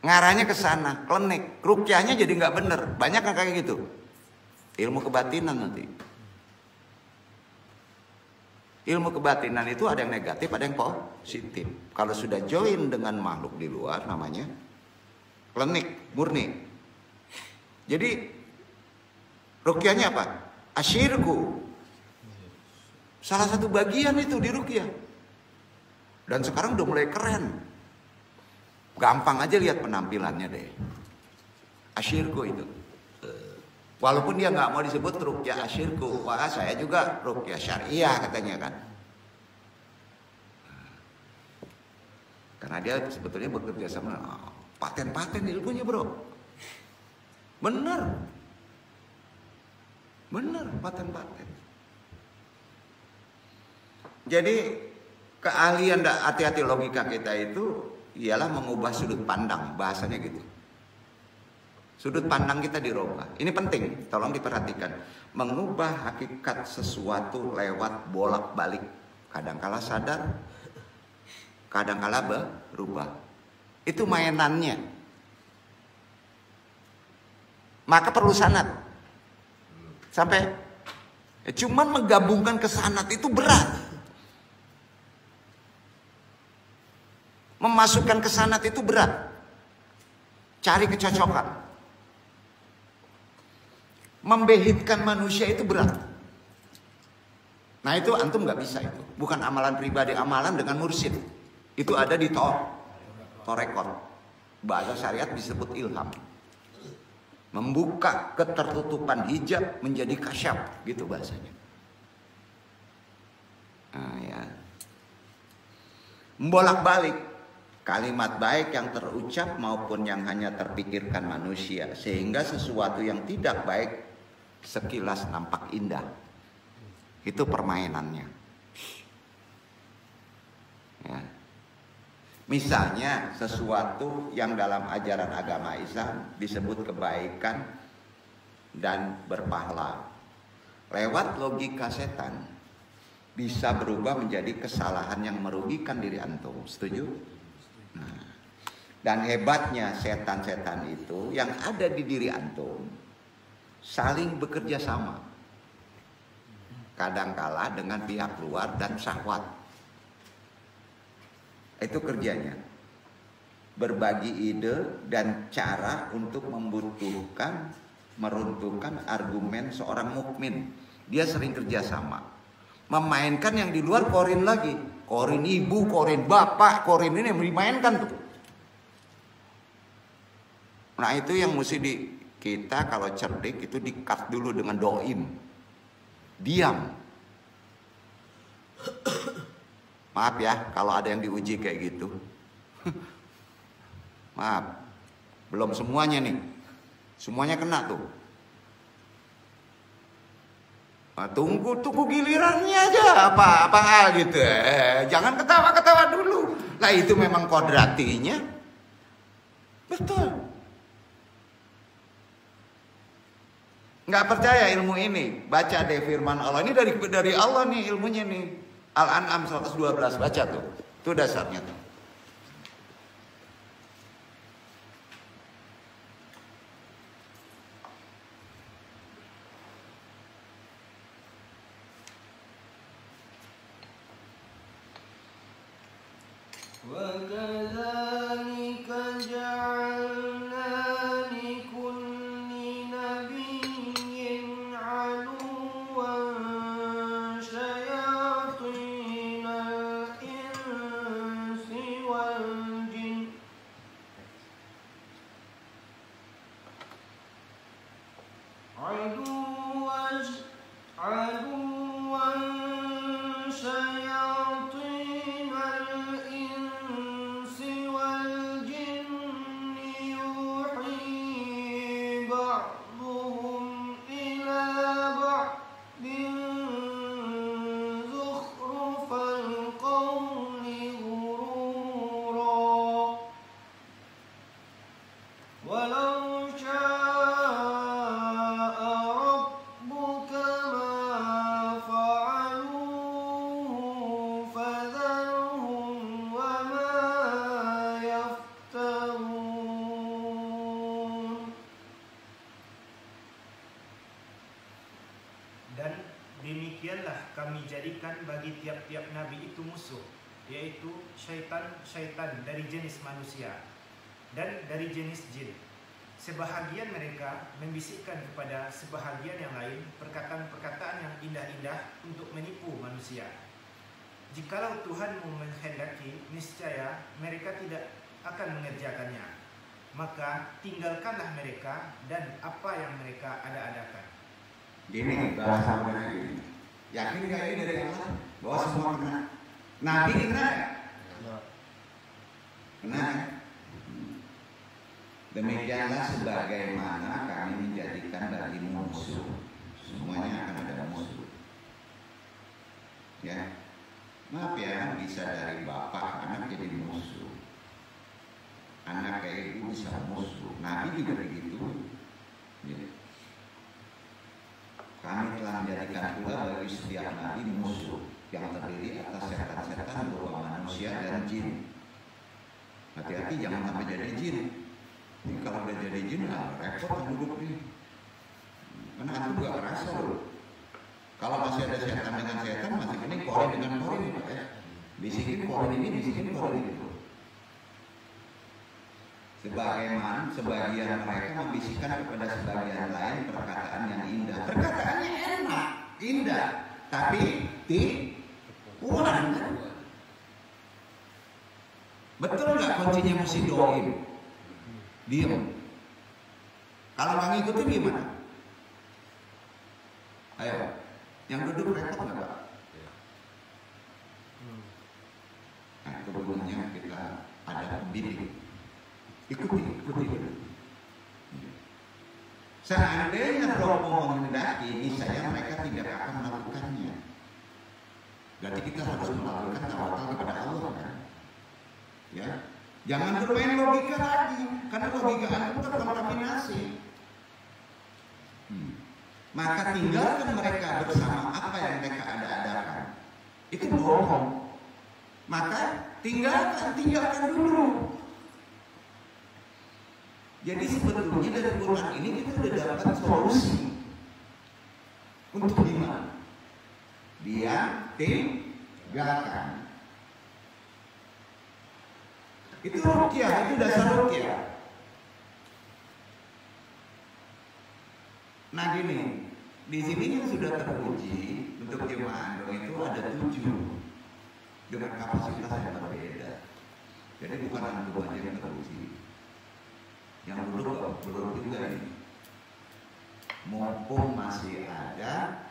Ngarahnya ke sana, klinik, ruqyahnya jadi nggak bener. Banyak yang kayak gitu. Ilmu kebatinan nanti. Ilmu kebatinan itu ada yang negatif, ada yang positif. Kalau sudah join dengan makhluk di luar, namanya klinik, murni. Jadi ruqyahnya apa? Asyirku. Salah satu bagian itu di ruqyah. Dan sekarang udah mulai keren. Gampang aja lihat penampilannya deh. Asyirku itu. Walaupun dia nggak mau disebut ruqyah asyirku, wah saya juga ruqyah syariah katanya kan. Karena dia sebetulnya bekerja sama paten-paten ilmunya bro. Bener paten-paten. Jadi keahlian hati-hati logika kita itu ialah mengubah sudut pandang, bahasanya gitu. Sudut pandang kita dirubah. Ini penting, tolong diperhatikan. Mengubah hakikat sesuatu lewat bolak-balik. Kadangkala sadar, kadangkala berubah. Itu mainannya. Maka perlu sanad. Sampai cuman menggabungkan ke sanad itu berat. Memasukkan ke sanad itu berat. Cari kecocokan. Membehitkan manusia itu berat. Nah itu antum nggak bisa itu. Bukan amalan pribadi, amalan dengan mursyid. Itu ada di torekot. Bahasa syariat disebut ilham. Membuka ketertutupan hijab menjadi kasyaf, gitu bahasanya. Nah ya. Membolak-balik kalimat baik yang terucap maupun yang hanya terpikirkan manusia, sehingga sesuatu yang tidak baik sekilas nampak indah. Itu permainannya. Ya. Misalnya sesuatu yang dalam ajaran agama Islam disebut kebaikan dan berpahala. Lewat logika setan bisa berubah menjadi kesalahan yang merugikan diri antum. Setuju? Nah, dan hebatnya setan-setan itu yang ada di diri antum saling bekerja sama. Kadangkala dengan pihak luar dan syahwat. Itu kerjanya. Berbagi ide dan cara untuk meruntuhkan argumen seorang mukmin. Dia sering kerja sama. Memainkan yang di luar korin lagi. Korin ibu, korin bapak, korin ini yang dimainkan tuh. Nah itu yang mesti kita kalau cerdik itu di-cut dulu dengan doim. Diam. Maaf ya kalau ada yang diuji kayak gitu. Maaf. Belum semuanya nih. Semuanya kena tuh. Nah, tunggu gilirannya aja apa gitu. Jangan ketawa-ketawa dulu. Lah itu memang kodratinya. Betul. Nggak percaya ilmu ini, baca deh firman Allah. Ini dari Allah nih ilmunya nih. Al-An'am 112, baca tuh. Itu dasarnya tuh. وَكَذَلِكَ جَعَلْنَا لِكُلِّ نَبِيٍّ عَدُوًّا شَيَاطِينَ الْإِنسِ وَالْجِنِّ وَلَوْ شَاءَ رَبُّكَ مَا فَعَلُوهُ فَذَرْهُمْ وَمَا يَفْتَرُونَ. Dan demikianlah kami jadikan bagi tiap-tiap nabi itu musuh, yaitu syaitan-syaitan dari jenis manusia dan dari jenis jin. Sebahagian mereka membisikkan kepada sebahagian yang lain perkataan-perkataan yang indah-indah untuk menipu manusia. Jikalau Tuhanmu menghendaki, niscaya mereka tidak akan mengerjakannya. Maka tinggalkanlah mereka dan apa yang mereka ada-adakan. Gini bahasa mereka gini. Yakin gak ini dari Allah bahwa semua kena? Nabi kena? Kena. Demikianlah sebagaimana kami menjadikan bagimu musuh. Semuanya akan ada musuh. Ya, maaf ya, bisa dari bapak anak jadi musuh. Anak kayak ibu bisa musuh. Nabi juga begitu. Ya. Kami telah menjadikan pula bagi setiap nabi musuh yang terdiri atas setan-setan berupa manusia dan jin. Hati-hati jangan sampai jadi jin. Ini kalau udah jadi jin, repot hidup nih. Karena aku juga ngerasa loh. Kalau masih ada setan dengan setan, masih ini korin dengan korin, Pak ya. Bisikin korin ini, bisikin korin itu. Sebagaimana sebagian mereka membisikkan kepada sebagian lain perkataan yang indah. Perkataannya enak, indah, tapi kurang. Betul nggak kuncinya mesti doim? Diam. Kalau nggak ngikutin gimana? Ayo, yang duduk repot nggak Pak? Nah, kebetulannya kita ada bimbing. Ikuti. Seandainya Romo menghendaki, niscaya mereka tidak akan melakukannya. Berarti kita harus melakukan tawakal kepada Allah kan? Ya, jangan bermain logika lagi, karena logika Anda terkontaminasi. Maka tinggalkan mereka bersama apa yang mereka ada-adakan. Itu bohong. Maka tinggalkan dulu. Jadi sebetulnya dari Quran ini kita sudah dapat solusi untuk gimana? Dia tinggalkan. Itu ruqyah, itu dasar ruqyah. Nah gini, di sini yang sudah teruji untuk jemaah Andong itu ada 7 dengan kapasitas yang berbeda. Jadi bukan antum aja yang teruji. Yang belum juga ini. Mumpung masih ada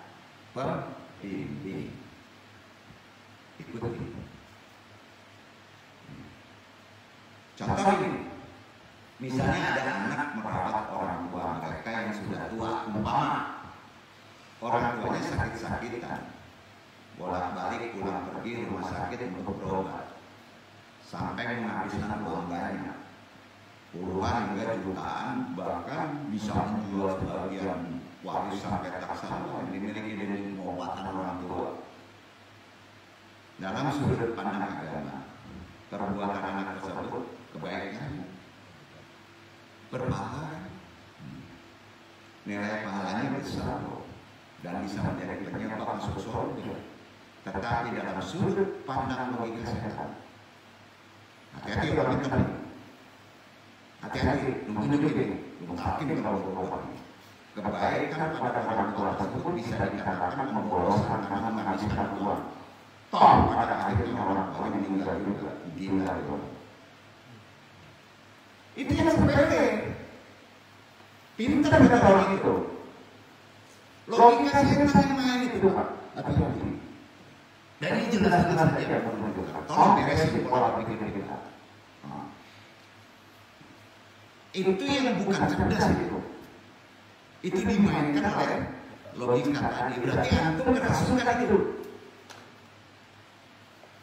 pembimbing, ikuti. Contoh ini, misalnya ada anak merawat orang tua mereka yang sudah tua, umpama orang tuanya sakit-sakitan, bolak-balik pulang pergi rumah sakit untuk berobat, sampai menghabiskan uang banyak, puluhan hingga jutaan, bahkan bisa menjual sebagian waris sampai taksana yang dimiliki dari pengobatan orang tua. Dalam sudut pandang agama, perbuatan anak tersebut kebaikan, berpahala, nilai pahalanya besar dan bisa menjadi penyebab masuk surga. Tetapi dalam sudut pandang logika setan, hati-hati orang itu. Hati-hati, mungkin kalau berbuat kebaikan pada orang tua tersebut bisa dikatakan memboloskan karena menghabiskan uang. Toh pada akhirnya orang tua meninggal juga, gila itu. Itu yang sepele. Pintar kita orang itu. Logika setan yang main itu, Pak. Hati-hati. Dan ini jelas-jelas saja menunjukkan. Tolong beresin pola pikir kita. Itu yang bukan cerdas itu. Itu dimainkan oleh logika tadi. Berarti antum kerasukan itu.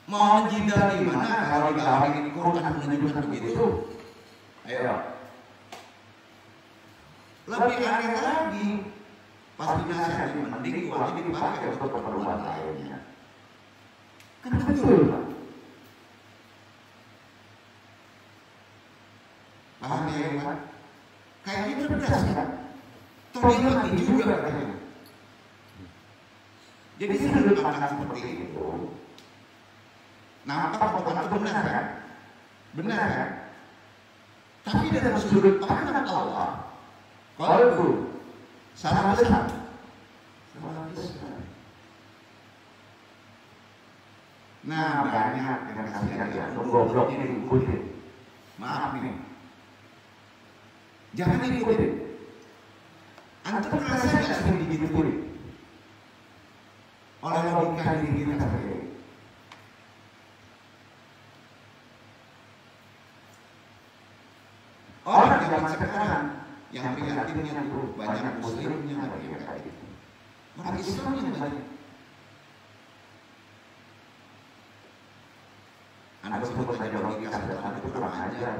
Mau menjidal di mana kalau di dalam Quran menunjukkan begitu? Ayo. Lebih aneh lagi, pas dinasihati mending uangnya dipakai untuk keperluan lainnya. Kan betul, Pak. Paham ya, Pak? Kayaknya cerdas kan? Toh dia mati juga katanya. Jadi sudut pandang seperti itu nampak Quran itu benar kan? Benar kan? Tapi dalam sudut pandang Allah, kalau itu salah besar. Salah besar. Nah banyak yang kasihan ya, goblok ini ikutin. Maaf nih. Jangan ikutin. Antum merasa nggak sering digituin oleh logika diri kita sendiri. Orang zaman sekarang yang prihatinnya itu banyak muslimnya kayak gitu. Orang Islam yang banyak. Anda sebut saja logika sederhana itu kurang ajar,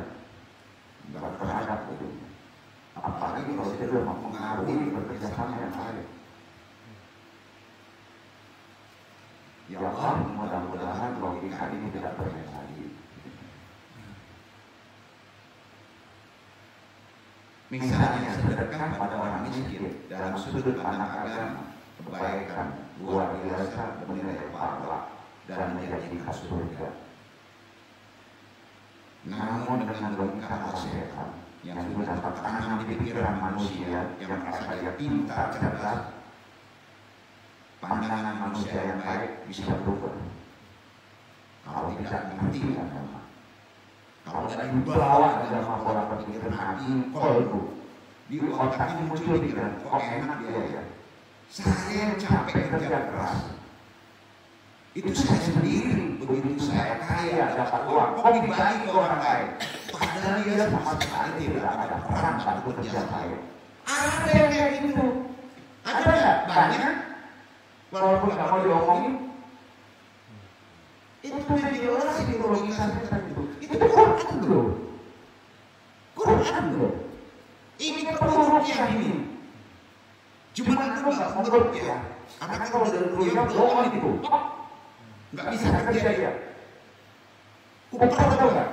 nggak terhadap itu. Apalagi kalau itu sudah mempengaruhi bekerjasama yang lain. Ya Allah, mudah-mudahan logika ini tidak bermain lagi. Misalnya sedekah pada orang miskin dalam sudut pandang agama, kebaikan luar biasa bernilai pahala dan menjanjikan surga. Namun dengan logika akal sehat yang sudah tertanam di pikiran manusia yang merasa dia pintar, cerdas, pandangan manusia yang baik bisa berubah. Kalau tidak mengerti agama, kalau tidak dibawa dalam pola pikir hati, kolbu, di otaknya muncul pikiran, kok enak dia ya. Saya capek kerja keras. Itu saya sendiri, begitu saya kaya dapat uang, kok dibagi ke orang lain. Padahal dia sama sekali tidak ada peran bantu kerja saya. Ada yang kayak gitu? Ada nggak? Banyak. Walaupun nggak mau diomongin. Itu jelas di logika setan itu. Itu Quran loh. Quran loh. Ini perlu rukyah ini. Cuma anda nggak merukyah. Karena kalau dari rukyah bohong itu. Nggak bisa kerja dia. Kuper tahu nggak?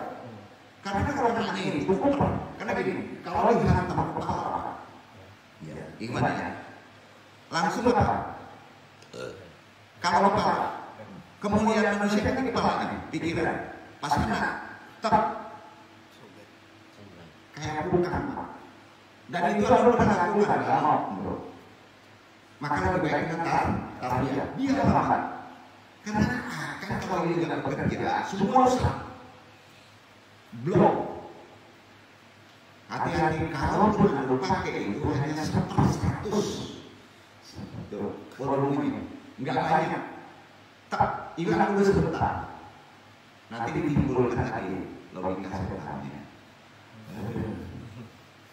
Karena kalau nanya ini kuper. Karena begini, kalau dihantam kepala, ya gimana ya? Langsung apa? Kalau kepala, kemuliaan manusia kan di kepala nih, pikiran. Pas kena, tetap kayak bukan. Dan itu harus pernah lakukan, nggak mau. Maka lebih baik kita tarbiyah, biar lambat. Karena kan kalau ini nggak bekerja, semua rusak. Belum. Hati-hati kalaupun anda pakai itu hanya 1/100 volumenya, nggak banyak. Tak hilang dulu sebentar. Nanti ditimbulkan lagi logika setannya.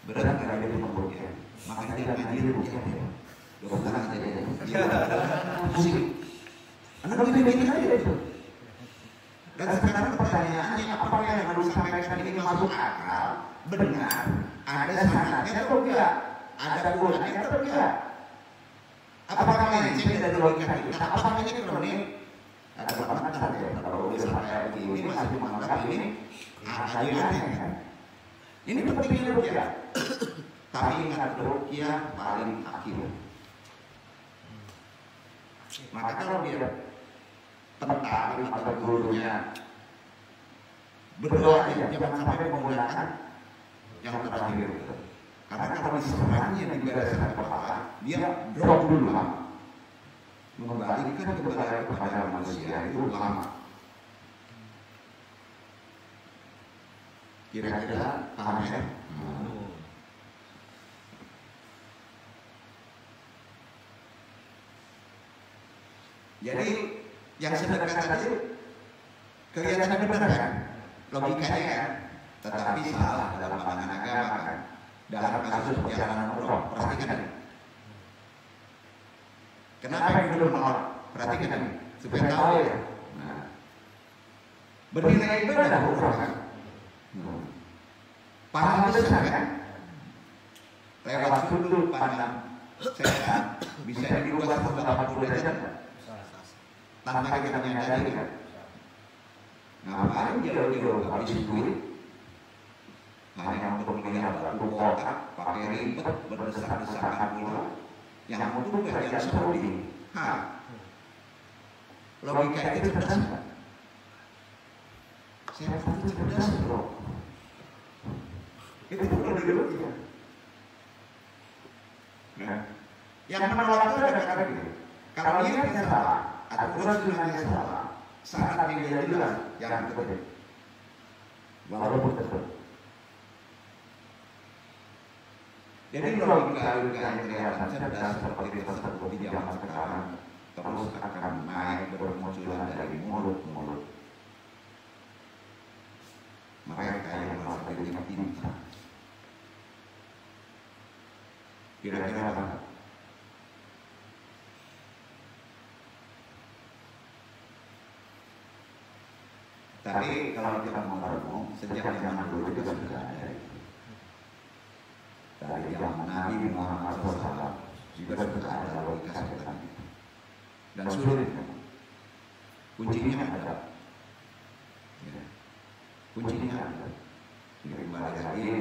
Berat nggak ada pembuatnya. Makanya dia ngaji rukyah ya. Dokter aja ya. Pusing. Anda bikin aja itu. Dan sekarang pertanyaannya, apakah yang harus disampaikan ini masuk akal? Benar, ada sanadnya atau enggak? Ada Qurannya atau enggak? Apakah melenceng dari logika kita? Apakah ini kronik? Ada komentar ya, kalau udah sampai begini masih menganggap ini aneh kan? Ini pentingnya rukyah. Tapi ingat rukyah paling akhir. Maka kalau dia tentang atau gurunya berdoa aja, jangan sampai menggunakan yang terakhir. Karena kalau diserangnya di barisan kepala, dia drop dulu lama. Mengembalikan kepada manusia itu lama. Kira-kira paham ya? Jadi yang sedekah tadi kelihatannya benar kan? Logikanya kan? Tetapi salah dalam pandangan agama kan? Dalam kasus perjalanan umroh, perhatikan. Kenapa yang belum menolak? Perhatikan supaya tahu ya. Nah, bernilai ibadah umroh kan? Pahala besar kan? Lewat sudut pandang setan bisa dirubah 180 derajat tanpa kita menyadari kan? Ngapain jauh-jauh habis duit hanya untuk melihat batu kotak, pakai ribet, berdesak-desakan pula yang untuk kerja Saudi. Logika itu cerdas nggak? Saya pikir cerdas bro. Itu perlu dilogika. Nah, yang menolak itu ada kata gitu. Kalau dia salah, aturan sunahnya salah, saat dia jelas yang betul. Walaupun betul. Jadi logika yang kelihatan cerdas seperti tersebut di zaman sekarang terus akan naik bermunculan dari mulut-mulut mereka yang merasa dirinya pintar. Kira-kira apa? Tapi kalau kita mau ngomong, sejak zaman dulu juga sudah ada. Dari zaman Nabi Muhammad SAW juga sudah ada logika setan itu. Dan sulit. Kuncinya ada. Ya. Kuncinya ada. Kembali lagi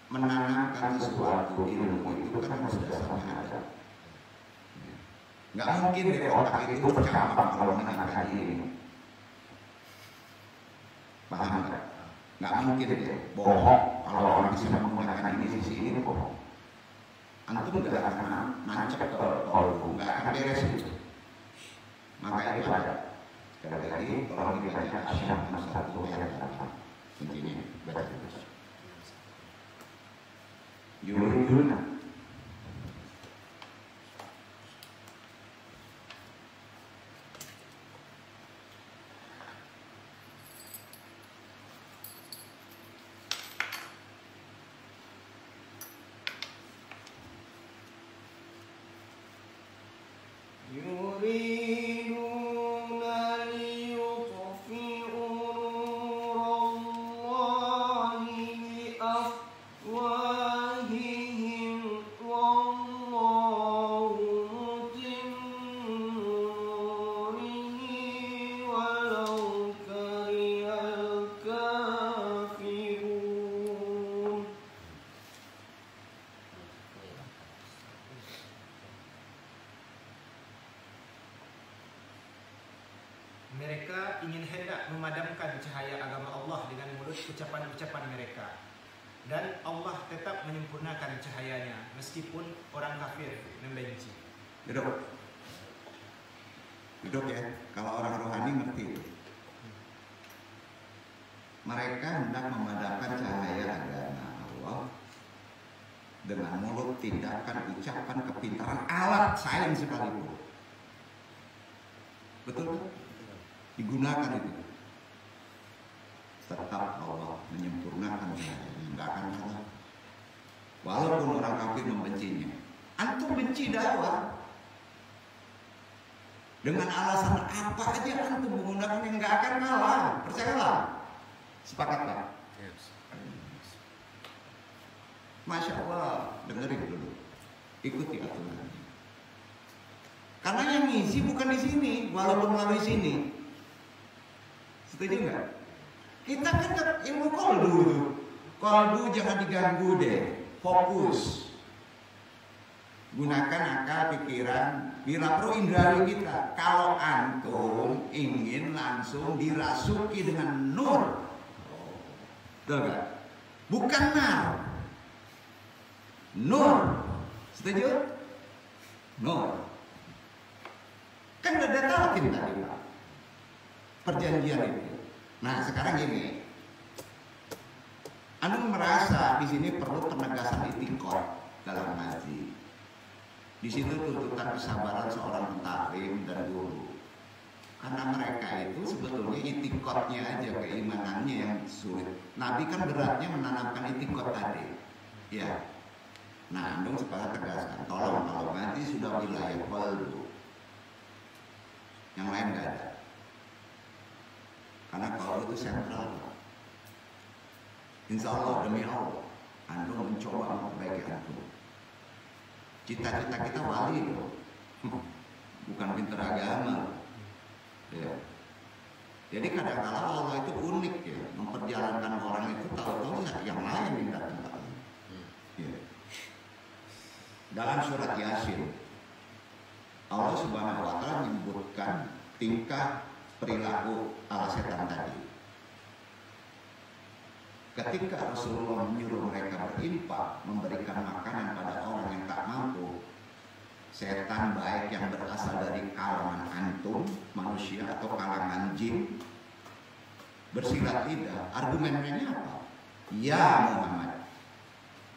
menanamkan sesuatu ilmu itu kan sudah dasarnya ada. Nggak mungkin dari otak itu bercabang kalau menanamkan ini. Paham nggak? Nggak mungkin deh, bohong kalau orang bisa menggunakan ini sisi ini bohong. Antum nggak akan nancap ke kolbu, nggak akan beres itu. Maka itu ada. Sekali lagi, kalau dibaca Asyam 1 ayat 8 kuncinya baca terus. Yuriduna yuriduna Mereka ingin hendak memadamkan cahaya agama Allah dengan mulut ucapan-ucapan mereka. Dan Allah tetap menyempurnakan cahayanya meskipun orang kafir membenci. Duduk. Duduk ya. Kalau orang rohani ngerti itu. Mereka hendak memadamkan cahaya agama Allah dengan mulut, tindakan, ucapan, kepintaran, alat sains sekalipun. Betul kan? Digunakan itu. Tetap Allah menyempurnakan cahayanya, nggak akan salah. Walaupun orang kafir membencinya, antum benci dakwah dengan alasan apa aja antum menggunakan yang nggak akan kalah, percayalah. Sepakat Pak? Masya Allah, dengerin dulu, ikuti aturan. Karena yang ngisi bukan di sini, walaupun melalui sini. Setuju nggak? Kita kan ilmu koldu, koldu jangan diganggu deh, fokus. Gunakan akal, pikiran, bila perlu indrawi kita. Kalau antum ingin langsung dirasuki dengan nur, betul nggak? Bukan nar. Nur, setuju? Nur. Kan udah talkin tadi Pak, perjanjian itu. Nah sekarang gini, Anda merasa di sini perlu penegasan itikad dalam ngaji. Di situ tuntutan kesabaran seorang taklim dan guru. Karena mereka itu sebetulnya itikadnya aja, keimanannya yang sulit. Nabi kan beratnya menanamkan itikad tadi, ya. Nah, Andung sepakat tegaskan, tolong kalau ngaji sudah wilayah qalbu, yang lain nggak ada. Karena qalbu itu sentral. Insya Allah demi Allah, Andung mencoba memperbaiki Andung. Cita-cita kita wali loh, bukan pinter agama. Ya. Jadi kadang-kala Allah itu unik ya, memperjalankan orang itu tahu-tahu yang lain yang datang. Ya. Dalam surat Yasin, Allah Subhanahu wa Ta'ala menyebutkan tingkah perilaku ala setan tadi. Ketika Rasulullah menyuruh mereka berinfak, memberikan makanan pada orang yang tak mampu, setan baik yang berasal dari kalangan antum, manusia atau kalangan jin, bersilat lidah. Argumennya apa? Ya Muhammad,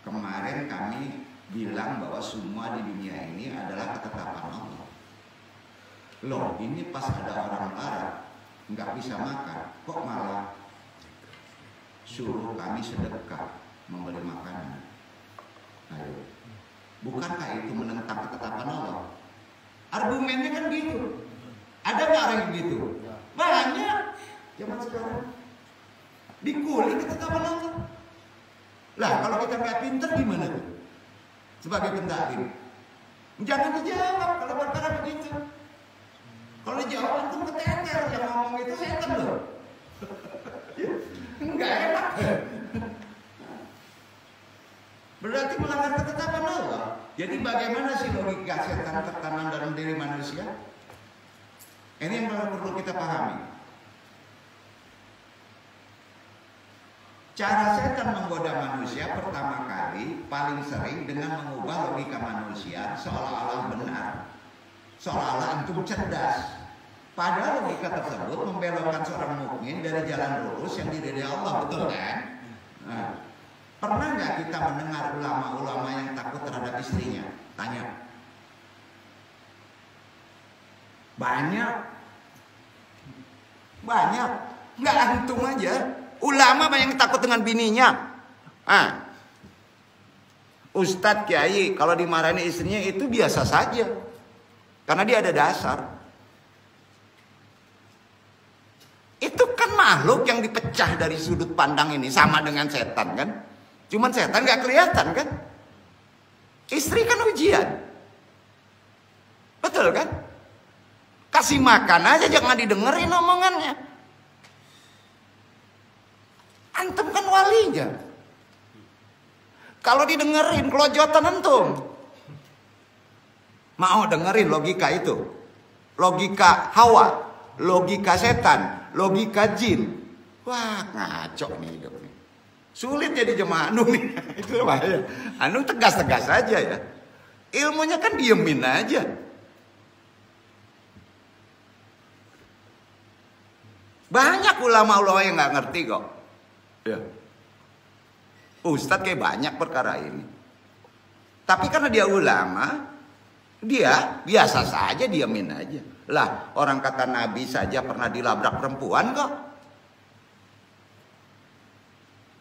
kemarin kami bilang bahwa semua di dunia ini adalah ketetapan Allah. Loh, ini pas ada orang Arab nggak bisa makan, kok malah suruh kami sedekah memberi makanan? Ayo, bukankah itu menentang ketetapan Allah? Argumennya kan gitu. Ada nggak orang yang gitu? Banyak. Zaman sekarang dikuli ketetapan Allah. Lah kalau kita nggak pinter gimana tuh? Sebagai pentaklim, jangan dijawab kalau perkara begitu. Kalau dijawab antum keteter, yang ngomong itu setan loh. Enggak enak. Berarti melanggar ketetapan Allah. Jadi bagaimana sih logika setan tertanam dalam diri manusia? Ini yang perlu kita pahami. Cara setan menggoda manusia pertama kali paling sering dengan mengubah logika manusia seolah-olah benar, seolah-olah antum cerdas. Padahal logika tersebut membelokkan seorang mukmin dari jalan lurus yang diridhai Allah, betul kan? Nah, pernah nggak kita mendengar ulama-ulama yang takut terhadap istrinya? Tanya. Banyak. Nggak antum aja. Ulama banyak yang takut dengan bininya. Ustadz Kiai kalau dimarahin istrinya itu biasa saja, karena dia ada dasar. Itu kan makhluk yang dipecah dari sudut pandang ini, sama dengan setan kan. Cuman setan gak kelihatan kan. Istri kan ujian, betul kan? Kasih makan aja, jangan didengerin omongannya. Antum kan walinya. Kalau didengerin kelojotan antum. Mau dengerin logika itu? Logika Hawa, logika setan, logika jin. Wah, ngaco nih hidup nih. Sulit jadi jemaah Anu nih. Itu bahaya. Anu tegas-tegas aja ya. Ilmunya kan diemin aja. Banyak ulama-ulama yang nggak ngerti kok. Ya. Ustadz kayak banyak perkara ini. Tapi karena dia ulama, dia biasa saja diemin aja. Lah, orang kata Nabi saja pernah dilabrak perempuan kok.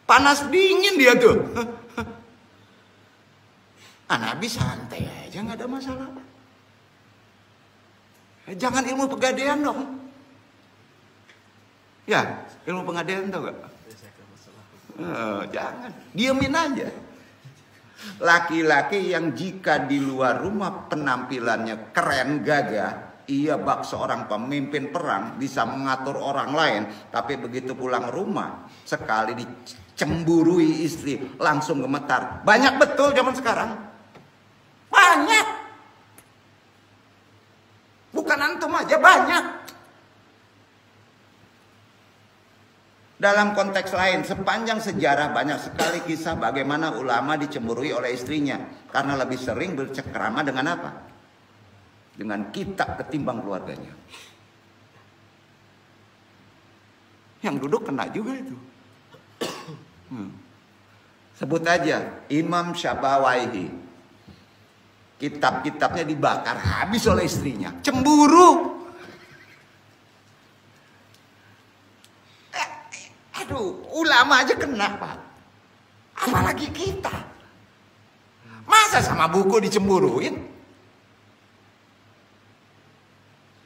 Panas dingin dia tuh. Nabi santai aja, nggak ada masalah. Jangan ilmu pegadaian dong. Ya, ilmu pegadaian tau gak? Jangan, diemin aja. Laki-laki yang jika di luar rumah penampilannya keren gagah, ia bak seorang pemimpin perang, bisa mengatur orang lain, tapi begitu pulang rumah sekali dicemburui istri langsung gemetar. Banyak betul zaman sekarang. Banyak. Bukan antum aja, banyak. Dalam konteks lain, sepanjang sejarah banyak sekali kisah bagaimana ulama dicemburui oleh istrinya. Karena lebih sering bercengkrama dengan apa? Dengan kitab ketimbang keluarganya. Yang duduk kena juga itu. Sebut aja Imam Syabawaihi. Kitab-kitabnya dibakar habis oleh istrinya. Cemburu. Aduh, ulama aja kena, Pak. Apalagi kita. Masa sama buku dicemburuin?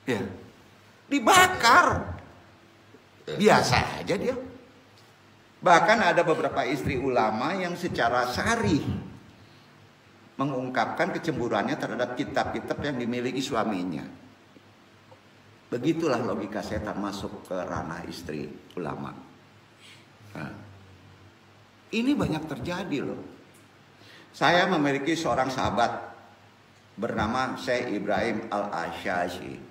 Ya. Dibakar. Biasa aja dia. Bahkan ada beberapa istri ulama yang secara sarih mengungkapkan kecemburuannya terhadap kitab-kitab yang dimiliki suaminya. Begitulah logika setan masuk ke ranah istri ulama. Nah, ini banyak terjadi loh. Saya memiliki seorang sahabat bernama Syekh Ibrahim Al-Asyashi.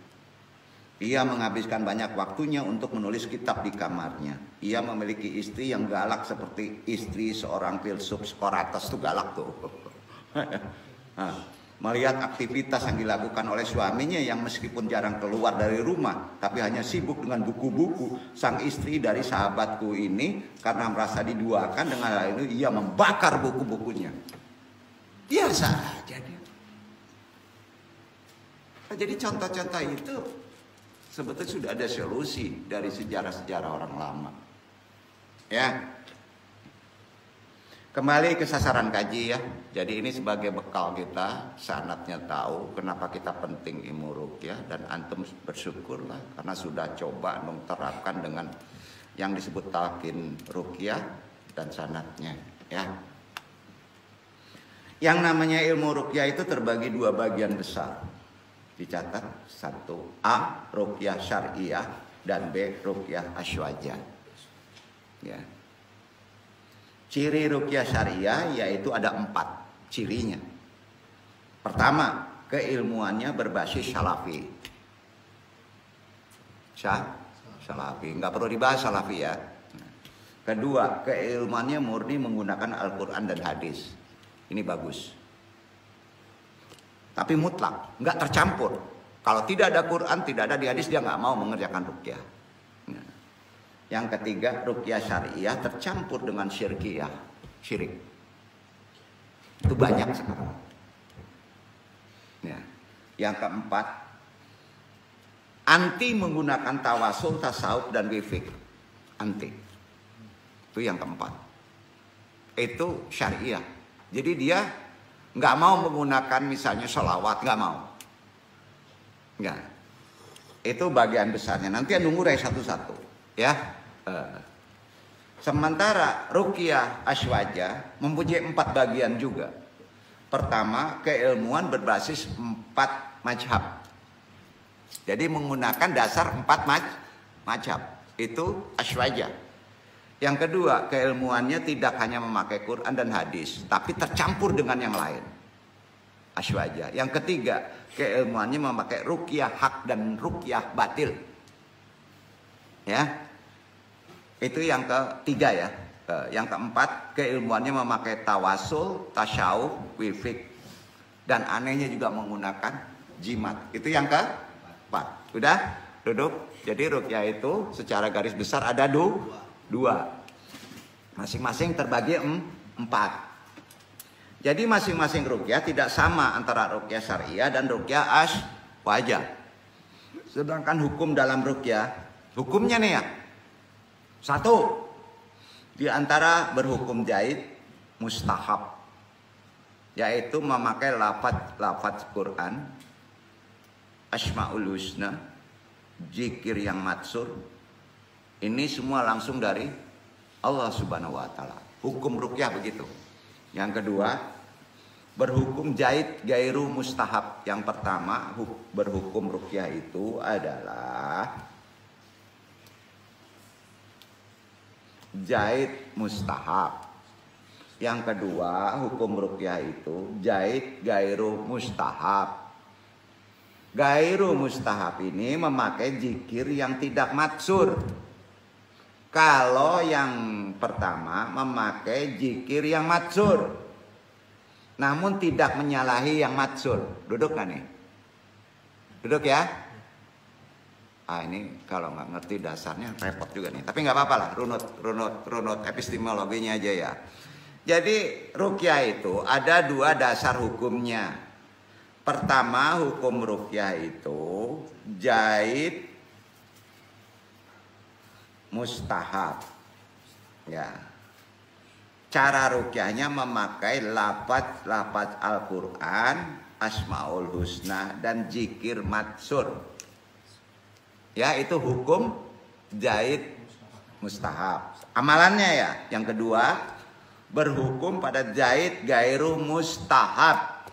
Ia menghabiskan banyak waktunya untuk menulis kitab di kamarnya. Ia memiliki istri yang galak seperti istri seorang filsuf Socrates tuh galak tuh. Nah, melihat aktivitas yang dilakukan oleh suaminya yang meskipun jarang keluar dari rumah, tapi hanya sibuk dengan buku-buku, sang istri dari sahabatku ini karena merasa diduakan dengan hal itu, ia membakar buku-bukunya. Biasa aja dia. Nah, jadi contoh-contoh itu sebetulnya sudah ada solusi dari sejarah-sejarah orang lama. Ya. Kembali ke sasaran kaji ya. Jadi ini sebagai bekal kita, sanatnya tahu kenapa kita penting ilmu ruqyah, dan antum bersyukurlah karena sudah coba menerapkan dengan yang disebut talqin ruqyah dan sanatnya ya. Yang namanya ilmu ruqyah itu terbagi dua bagian besar. Dicatat, 1A ruqyah syariah dan B ruqyah asywaja. Ya. Ciri ruqyah syariah yaitu ada 4 cirinya. Pertama, keilmuannya berbasis salafi. Salafi, nggak perlu dibahas salafi ya. Kedua, keilmuannya murni menggunakan Al-Quran dan hadis. Ini bagus. Tapi mutlak, nggak tercampur. Kalau tidak ada Quran, tidak ada di hadis, dia nggak mau mengerjakan ruqyah. Yang ketiga, ruqyah syariah tercampur dengan syirkiyah, syirik. Itu banyak sekarang. Ya. Yang keempat, anti menggunakan tawasul, tasawuf dan wifik. Anti. Itu yang keempat. Itu syariah. Jadi dia nggak mau menggunakan misalnya sholawat, nggak mau. Nggak. Itu bagian besarnya. Nanti nunggu dari satu-satu. Ya. Sementara ruqyah asywaja mempunyai 4 bagian juga. Pertama, keilmuan berbasis 4 mazhab. Jadi menggunakan dasar 4 mazhab. Itu asywaja. Yang kedua, keilmuannya tidak hanya memakai Quran dan hadis, tapi tercampur dengan yang lain. Asywaja. Yang ketiga, keilmuannya memakai ruqyah hak dan ruqyah batil. Ya. Itu yang ketiga ya. Yang keempat, keilmuannya memakai tawasul, tasyawuf, wifik, dan anehnya juga menggunakan jimat. Itu yang keempat. Udah? Duduk. Jadi ruqyah itu secara garis besar ada dua. Masing-masing terbagi 4. Jadi masing-masing ruqyah tidak sama antara ruqyah syariah dan ruqyah aswajah. Sedangkan hukum dalam ruqyah, hukumnya nih ya. 1. Di antara berhukum jahit mustahab, yaitu memakai lafaz Quran, Asmaul Husna, zikir yang matsur. Ini semua langsung dari Allah Subhanahu wa taala. Hukum ruqyah begitu. Yang kedua, berhukum jahit gairu mustahab. Yang pertama, berhukum ruqyah itu adalah jahit mustahab. Yang kedua, hukum ruqyah itu jahit gairu mustahab. Gairu mustahab ini memakai zikir yang tidak matsur. Kalau yang pertama memakai zikir yang matsur, namun tidak menyalahi yang matsur. Duduk gak nih? Duduk ya. Ini kalau nggak ngerti dasarnya repot juga nih. Tapi nggak apa-apa lah, runut epistemologinya aja ya. Jadi ruqyah itu ada 2 dasar hukumnya. Pertama, hukum ruqyah itu jahit mustahab. Ya. Cara ruqyahnya memakai lafaz Al-Qur'an, Asmaul Husna, dan zikir matsur. Ya, itu hukum jahit mustahab. Amalannya ya. Yang kedua, berhukum pada jahit gairu mustahab.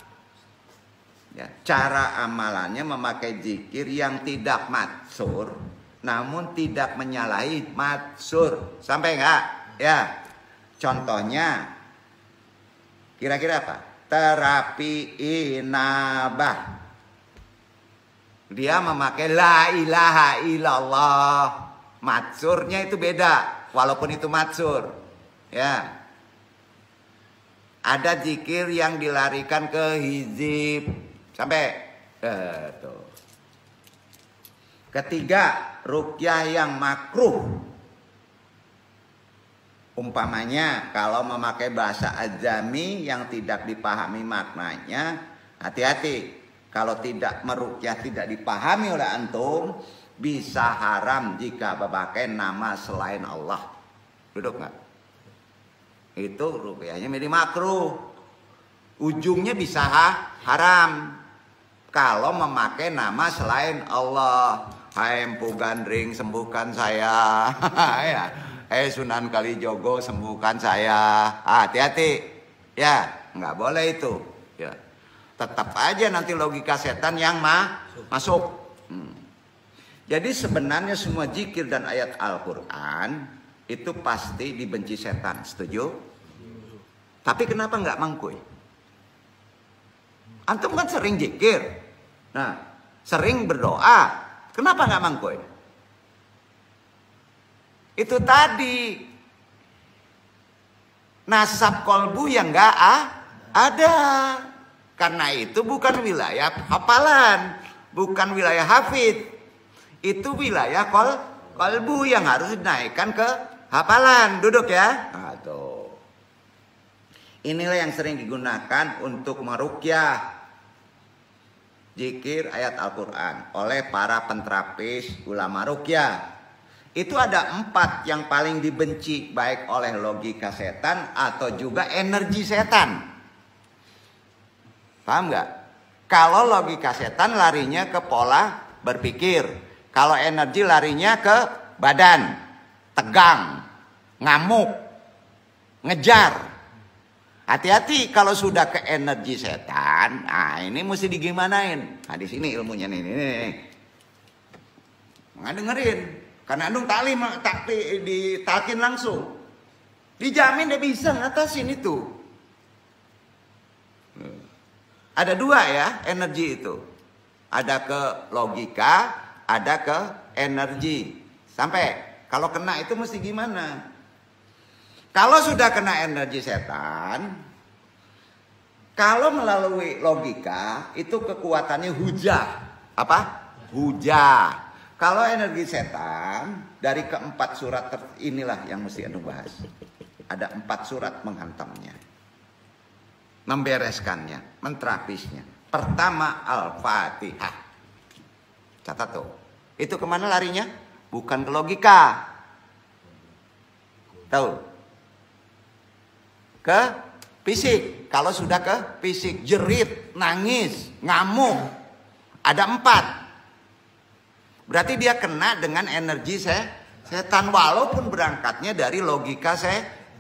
Ya, cara amalannya memakai zikir yang tidak matsur, namun tidak menyalahi matsur. Sampai enggak? Ya. Contohnya, kira-kira apa? Terapi inabah. Dia memakai la ilaha illallah. Matsurnya itu beda, walaupun itu matsur. Ya. Ada zikir yang dilarikan ke hizib. Sampai tuh. Ketiga, ruqyah yang makruh. Umpamanya kalau memakai bahasa ajami yang tidak dipahami maknanya, hati-hati. Kalau tidak meruqyah tidak dipahami oleh antum, bisa haram jika memakai nama selain Allah. Duduk nggak? Itu ruqyahnya menjadi makruh. Ujungnya bisa haram kalau memakai nama selain Allah. Hai Empu Gandring, sembuhkan saya. Ya. Sunan Kalijogo, sembuhkan saya. Hati-hati. Ya, nggak boleh itu. Ya. Tetap aja nanti logika setan yang masuk. Jadi sebenarnya semua zikir dan ayat Al-Quran itu pasti dibenci setan. Setuju? Tapi kenapa nggak mangkuy? Antum kan sering zikir. Nah, sering berdoa. Kenapa nggak mangkuy? Itu tadi. Nasab kolbu yang nggak ada. Karena itu bukan wilayah hafalan, bukan wilayah hafid. Itu wilayah kolbu yang harus dinaikkan ke hafalan. Duduk ya. Nah, tuh. Inilah yang sering digunakan untuk meruqyah zikir ayat Al-Quran oleh para penterapis ulama ruqyah. Itu ada 4 yang paling dibenci, baik oleh logika setan atau juga energi setan. Paham nggak? Kalau logika setan larinya ke pola berpikir. Kalau energi larinya ke badan. Tegang. Ngamuk. Ngejar. Hati-hati kalau sudah ke energi setan. Nah ini mesti digimanain. Nah di sini ilmunya nih. Nggak dengerin. Karena andung ditalkin langsung. Dijamin dia bisa ngatasin itu. Ada 2 ya energi itu. Ada ke logika, ada ke energi. Sampai Kalau kena itu mesti gimana? Kalau sudah kena energi setan, kalau melalui logika itu kekuatannya hujah. Apa? Hujah. Kalau energi setan dari keempat surat inilah yang mesti anu bahas. Ada 4 surat menghantamnya, membereskannya, menterapisnya. Pertama Al-Fatihah. Catat tuh. Itu kemana larinya? Bukan ke logika. Tahu? Ke fisik. Kalau sudah ke fisik, jerit, nangis, ngamuk, ada 4. Berarti dia kena dengan energi setan, walaupun berangkatnya dari logika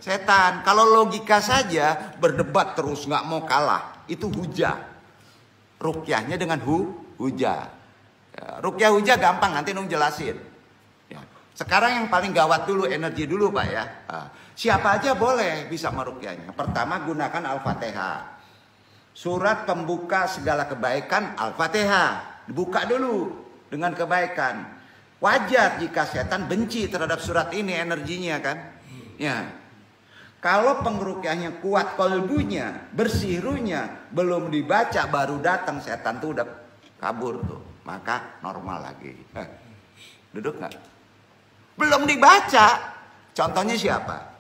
setan. Kalau logika saja berdebat terus nggak mau kalah, itu hujah. Rukyahnya dengan hujah. Ya, rukyah hujah gampang, nanti Nung jelasin. Ya. Sekarang yang paling gawat dulu energi dulu Pak ya. Siapa aja boleh bisa merukyahnya. Pertama gunakan Al-Fatihah. Surat pembuka segala kebaikan Al-Fatihah. Dibuka dulu dengan kebaikan. Wajar jika setan benci terhadap surat ini energinya kan. Ya. Kalau pengerukyahnya kuat kolbunya, bersih ruhnya, belum dibaca baru datang setan tuh udah kabur tuh. Maka normal lagi. Duduk nggak? Belum dibaca. Contohnya siapa?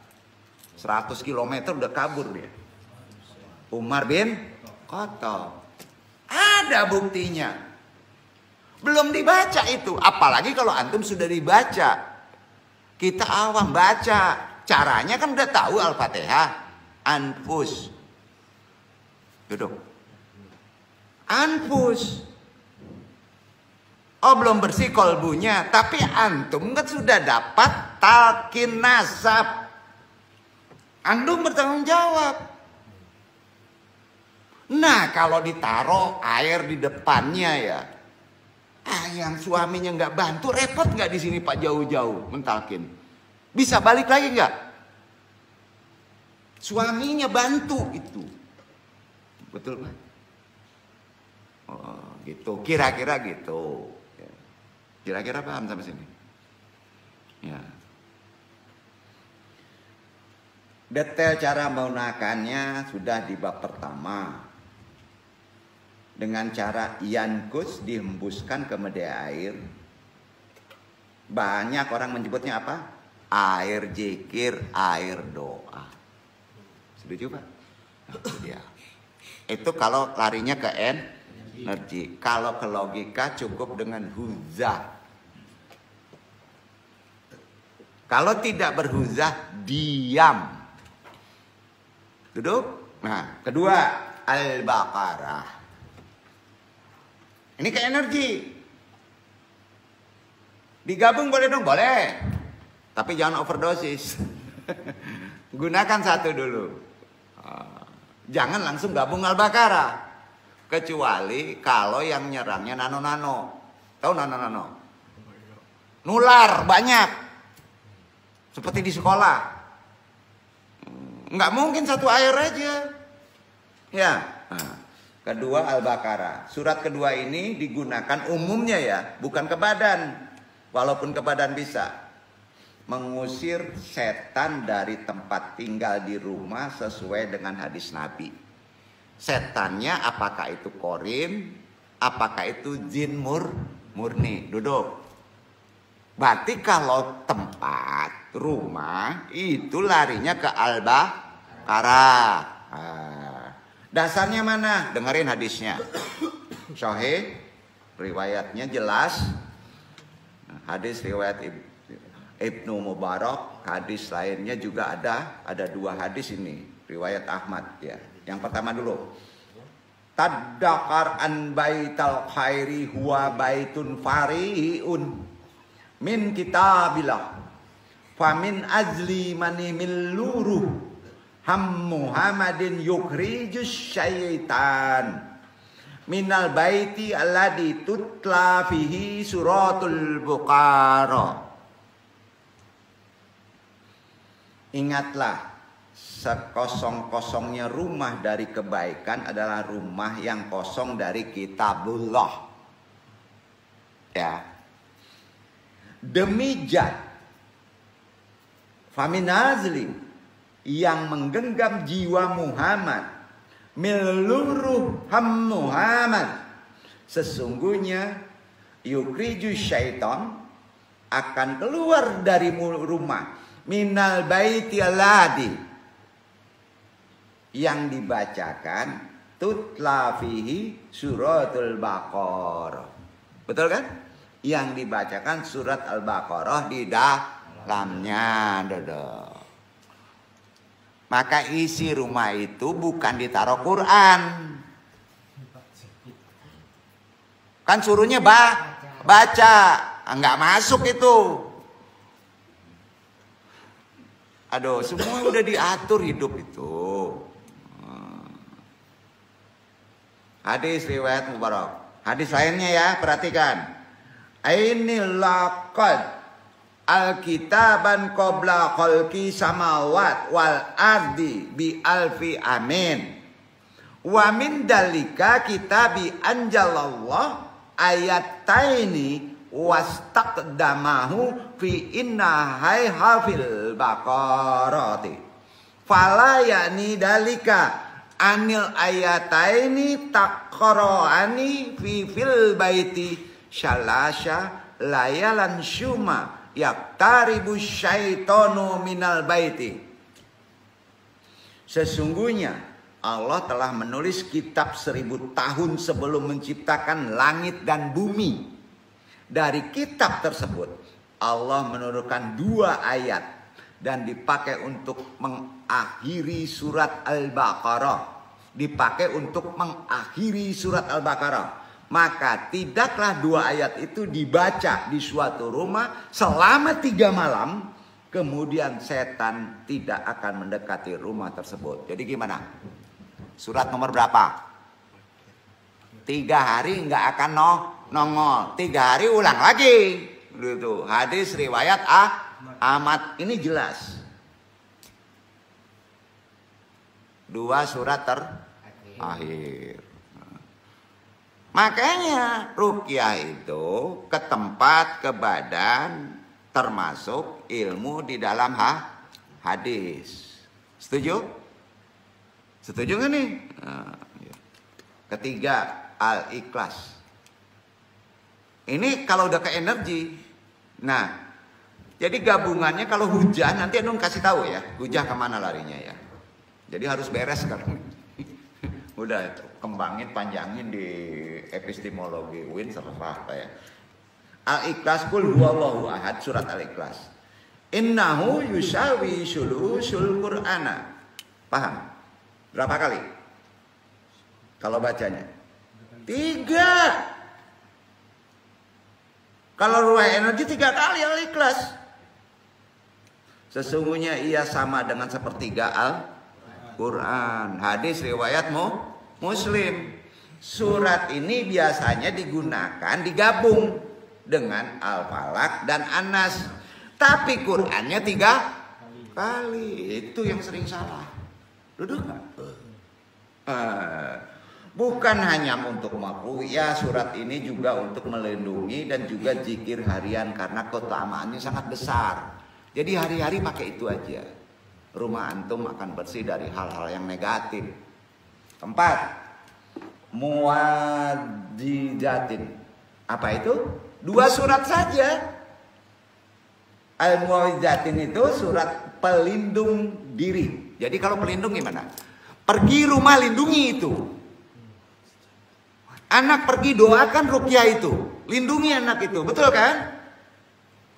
100 km udah kabur dia. Umar bin Khattab. Ada buktinya. Belum dibaca itu. Apalagi kalau antum sudah dibaca. Kita awam baca. Caranya kan udah tahu Al-Fatihah. Anfus. Duduk. Anfus. Oh belum bersih kolbunya. Tapi antum kan sudah dapat talqin nasab. Antum bertanggung jawab. Nah kalau ditaruh air di depannya ya. Yang suaminya nggak bantu, repot nggak di sini Pak jauh-jauh mentalkin? Bisa balik lagi nggak? Suaminya bantu itu, betul Pak? Oh gitu, kira-kira gitu. Kira-kira paham sampai sini? Ya. Detail cara menggunakannya sudah di bab pertama. Dengan cara yankus dihembuskan ke media air. Banyak orang menyebutnya apa? Air zikir, air doa. Setuju Pak? Nah, ya. Itu kalau larinya ke energi. Kalau ke logika cukup dengan huzah. Kalau tidak berhuzah, diam. Duduk. Nah, kedua, Al-Baqarah. Ini ke energi. Digabung boleh dong? Boleh. Tapi jangan overdosis. Gunakan satu dulu. Jangan langsung gabung Al-Baqarah. Kecuali kalau yang nyerangnya nano-nano. Tahu nano-nano? Nular banyak. Seperti di sekolah. Nggak mungkin satu air aja. Ya. Nah. Kedua Al-Baqarah. Surat kedua ini digunakan umumnya ya, bukan ke badan. Walaupun ke badan bisa. Mengusir setan dari tempat tinggal di rumah sesuai dengan hadis Nabi. Setannya apakah itu korin, apakah itu jin murni. Duduk. Berarti kalau tempat, rumah, itu larinya ke Al-Baqarah. Dasarnya mana? Dengerin hadisnya. Sahih, riwayatnya jelas. Hadis riwayat Ibnu Mubarak, hadis lainnya juga ada 2 hadis ini, riwayat Ahmad ya. Yang pertama dulu. Tadakar an baital khairi huwa baitun fariun min kitabillah. Famin azli mani min luruh. Muhammadin yukrijus syaitan minal baiti alladhi tutla fihi suratul Baqarah. Ingatlah, sekosong-kosongnya rumah dari kebaikan adalah rumah yang kosong dari kitabullah. Ya. Demi zat Faminazli, yang menggenggam jiwa Muhammad, miluruh ham Muhammad, sesungguhnya yukriju syaitan akan keluar dari rumah, minal baiti alladhi, yang dibacakan tutla fihi suratul Baqarah. Betul kan? Yang dibacakan surat Al-Baqarah di dalamnya. Maka isi rumah itu bukan ditaruh Quran. Kan suruhnya baca. Enggak masuk itu. Aduh, semua udah diatur hidup itu. Hadis riwayat Mubarak. Hadis lainnya ya, perhatikan. Ainil laqad alkitaban qabla khalqi samawat wal ardi bi alfi amin. Wa min dalika kitabi anjalallah ayataini wastaqdamahu fi inna hay hafil baqarati. Fala yani dalika anil ayataini taqra'ani fi fil baiti syalasha layalan syuma yaktaribu syaitonu minal baiti. Sesungguhnya Allah telah menulis kitab 1000 tahun sebelum menciptakan langit dan bumi. Dari kitab tersebut Allah menurunkan 2 ayat dan dipakai untuk mengakhiri surat Al-Baqarah. Dipakai untuk mengakhiri surat Al-Baqarah. Maka tidaklah 2 ayat itu dibaca di suatu rumah selama 3 malam. Kemudian setan tidak akan mendekati rumah tersebut. Jadi gimana? Surat nomor berapa? 3 hari nggak akan nongol. 3 hari ulang lagi. Gitu. Hadis riwayat Ahmad. Ini jelas. 2 surat terakhir. Makanya ruqyah itu ke tempat, ke badan, termasuk ilmu di dalam hadis. Setuju? Setuju nggak nih? Ketiga, al-ikhlas. Ini kalau udah ke energi. Nah, jadi gabungannya kalau hujan, nanti Anung kasih tahu ya, hujan kemana larinya ya. Jadi harus beres sekarang. Udah kembangin, panjangin di epistemologi Win serah ya. Al-Ikhlas kul huwallahu ahad, surat Al-Ikhlas. Innahu yusawi sulusul Qur'ana. Paham? Berapa kali? Kalau bacanya? 3. Kalau ruang energi 3 kali Al-Ikhlas. Sesungguhnya ia sama dengan sepertiga Al-Quran. Hadis riwayat Muslim. Surat ini biasanya digunakan digabung dengan Al-Falaq dan An-Nas. Tapi Qurannya 3 kali. Itu yang sering salah. Duduk nggak? Bukan hanya untuk ya, surat ini juga untuk melindungi dan juga zikir harian karena keutamaannya sangat besar. Jadi hari-hari pakai itu aja. Rumah antum akan bersih dari hal-hal yang negatif. 4. Muwadzidatin. Apa itu? 2 surat saja. Al-Muwadzidatin itu surat pelindung diri. Jadi kalau pelindung gimana? Pergi rumah lindungi itu. Anak pergi doakan ruqyah itu. Lindungi anak itu. Betul kan?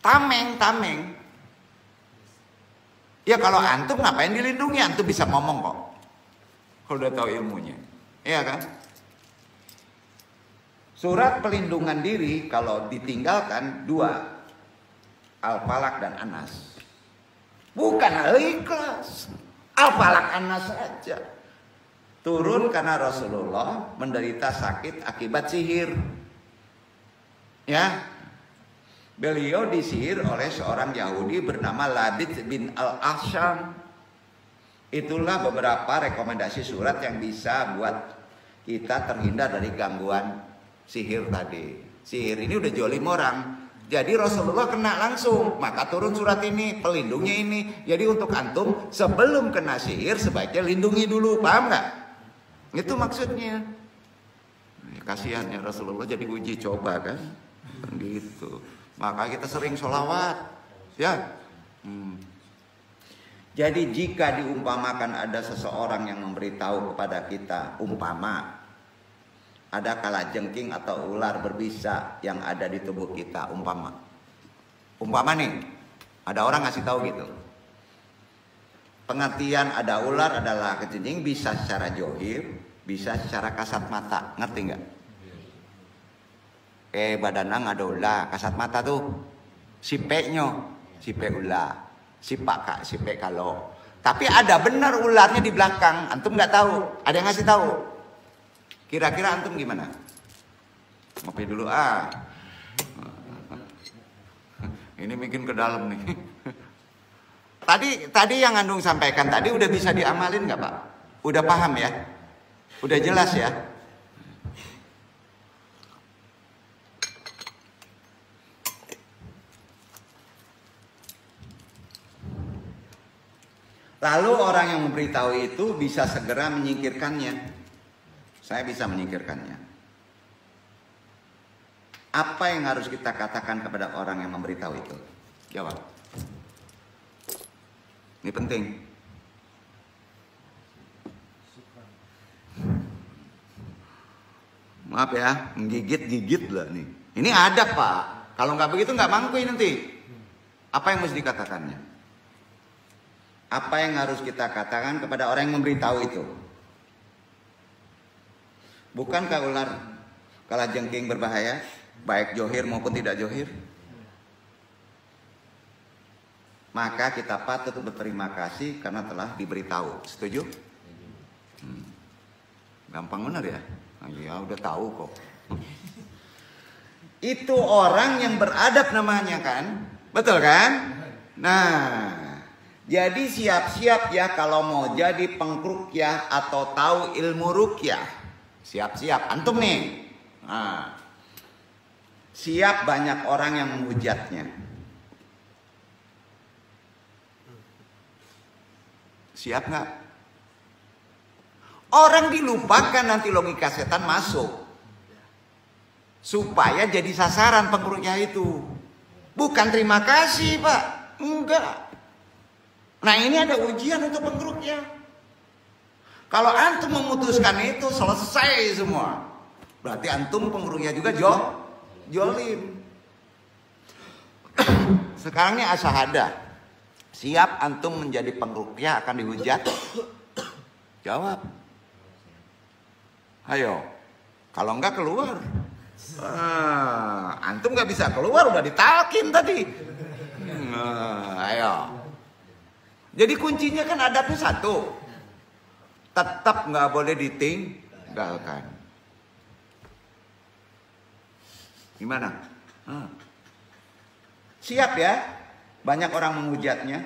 Tameng. Ya kalau antum ngapain dilindungi? Antum bisa ngomong kok. Kalau udah tahu ilmunya. Iya kan? Surat pelindungan diri kalau ditinggalkan 2. Al-Falaq dan An-Nas. Bukan Al-Ikhlas. Al-Falaq An-Nas saja. Turun karena Rasulullah menderita sakit akibat sihir. Ya. Beliau disihir oleh seorang Yahudi bernama Labid bin Al-Asham. Itulah beberapa rekomendasi surat yang bisa buat kita terhindar dari gangguan sihir tadi. Sihir ini udah jolim orang. Jadi Rasulullah kena langsung, maka turun surat ini, pelindungnya ini. Jadi untuk antum sebelum kena sihir sebaiknya lindungi dulu, paham nggak? Itu maksudnya. Kasihan ya Rasulullah jadi uji coba kan, gitu. Maka kita sering sholawat, ya. Jadi jika diumpamakan ada seseorang yang memberitahu kepada kita, umpama ada kalajengking atau ular berbisa yang ada di tubuh kita, umpama nih, ada orang ngasih tahu gitu. Pengertian ada ular adalah kalajengking bisa secara johir, bisa secara kasat mata, ngerti nggak? Badanang ada ular, kasat mata tuh sipeknya, sipek ular, sipek kalau. Tapi ada benar ularnya di belakang, antum nggak tahu, ada yang ngasih tahu. Kira-kira antum gimana? Ngopi dulu Ini bikin ke dalam nih. Tadi yang Andung sampaikan tadi udah bisa diamalin nggak Pak? Udah paham ya? Udah jelas ya? Lalu orang yang memberitahu itu bisa segera menyingkirkannya. Saya bisa menyingkirkannya. Apa yang harus kita katakan kepada orang yang memberitahu itu? Jawab. Ini penting. Maaf ya, menggigit-gigit lah nih. Ini ada Pak. Kalau nggak begitu nggak mangkui nanti. Apa yang mesti dikatakannya? Apa yang harus kita katakan kepada orang yang memberitahu itu? Bukankah ular kalajengking berbahaya, baik johir maupun tidak johir? Maka kita patut berterima kasih karena telah diberitahu. Setuju? Gampang benar ya? Ya udah tahu kok. Itu orang yang beradab namanya kan? Betul kan? Nah, jadi siap-siap ya kalau mau jadi pengruqyah atau tahu ilmu ruqyah. Siap-siap, antum nih. Nah, siap banyak orang yang menghujatnya. Siap nggak? Orang dilupakan nanti logika setan masuk. Supaya jadi sasaran pengruqyah itu. Bukan terima kasih Pak. Enggak. Nah ini ada ujian untuk pengruqyah. Kalau antum memutuskan itu selesai semua. Berarti antum pengruqyah juga jolim. Sekarang ini asyahadah. Siap antum menjadi pengruqyah akan dihujat? Jawab. Ayo. Kalau enggak keluar. Antum nggak bisa keluar udah ditalkin tadi. Ayo. Jadi kuncinya kan adabnya satu. Tetap nggak boleh ditinggalkan. Gimana? Siap ya? Banyak orang menghujatnya.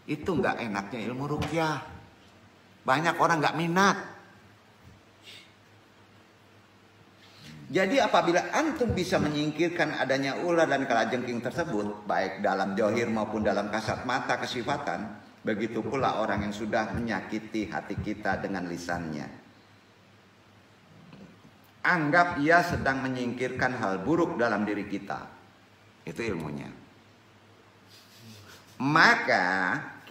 Itu nggak enaknya ilmu ruqyah. Banyak orang nggak minat. Jadi apabila antum bisa menyingkirkan adanya ular dan kalajengking tersebut, baik dalam johir maupun dalam kasat mata kesifatan, begitu pula orang yang sudah menyakiti hati kita dengan lisannya. Anggap ia sedang menyingkirkan hal buruk dalam diri kita. Itu ilmunya. Maka